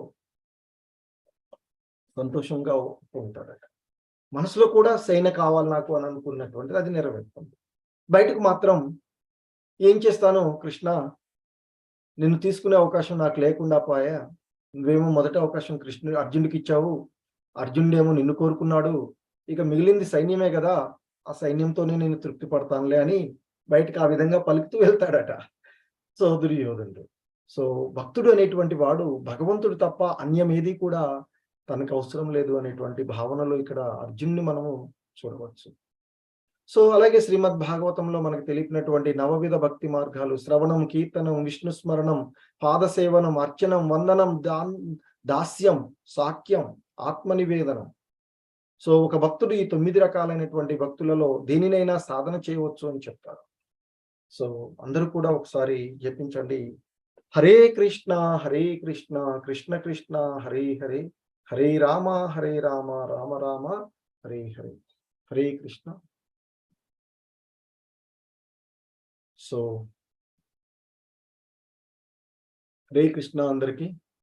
సంతోషంగా ఉంటాడట. మనసులో కూడా సేన కావాలి నాకు అని అనుకున్నటువంటిది అది నెరవేరుతుంది. బయటకు మాత్రం ఏం చేస్తాను కృష్ణ, నిన్ను తీసుకునే అవకాశం నాకు లేకుండా పాయా. నువ్వేమో మొదటి అవకాశం అర్జునుడికిచ్చావు. అర్జునుడేమో నిన్ను కోరుకున్నాడు. ఇక మిగిలింది సైన్యమే గదా! ఆ సైన్యంతోనే నేను తృప్తి పడతానులే అని బయటకి ఆ విధంగా పలుకుతూ వెళ్తాడట. సో, దుర్యోధనుడు. సో, భక్తుడు అనేటువంటి వాడు భగవంతుడు తప్ప అన్యమేది కూడా తనకు అవసరం లేదు అనేటువంటి భావనలో ఇక్కడ అర్జునుడిని మనము చూడవచ్చు. సో, అలాగే శ్రీమద్ భాగవతంలో మనకు తెలిపినటువంటి నవవిధ భక్తి మార్గాలు శ్రవణం, కీర్తనం, విష్ణు స్మరణం, పాదసేవనం, అర్చనం, వందనం, దాస్యం, సాఖ్యం, ఆత్మనివేదనం. సో, ఒక భక్తుడు ఈ 9 రకాలైనటువంటి భక్తులలో దేనినైనా సాధన చేయవచ్చు అని చెప్తారు. సో, అందరూ కూడా ఒకసారి జపించండి. హరే కృష్ణ, హరే కృష్ణ, కృష్ణ కృష్ణ, హరే హరే, హరే రామ, హరే రామ, రామ రామ, హరే హరే. హరే కృష్ణ. సో, హరే కృష్ణ అందరికీ.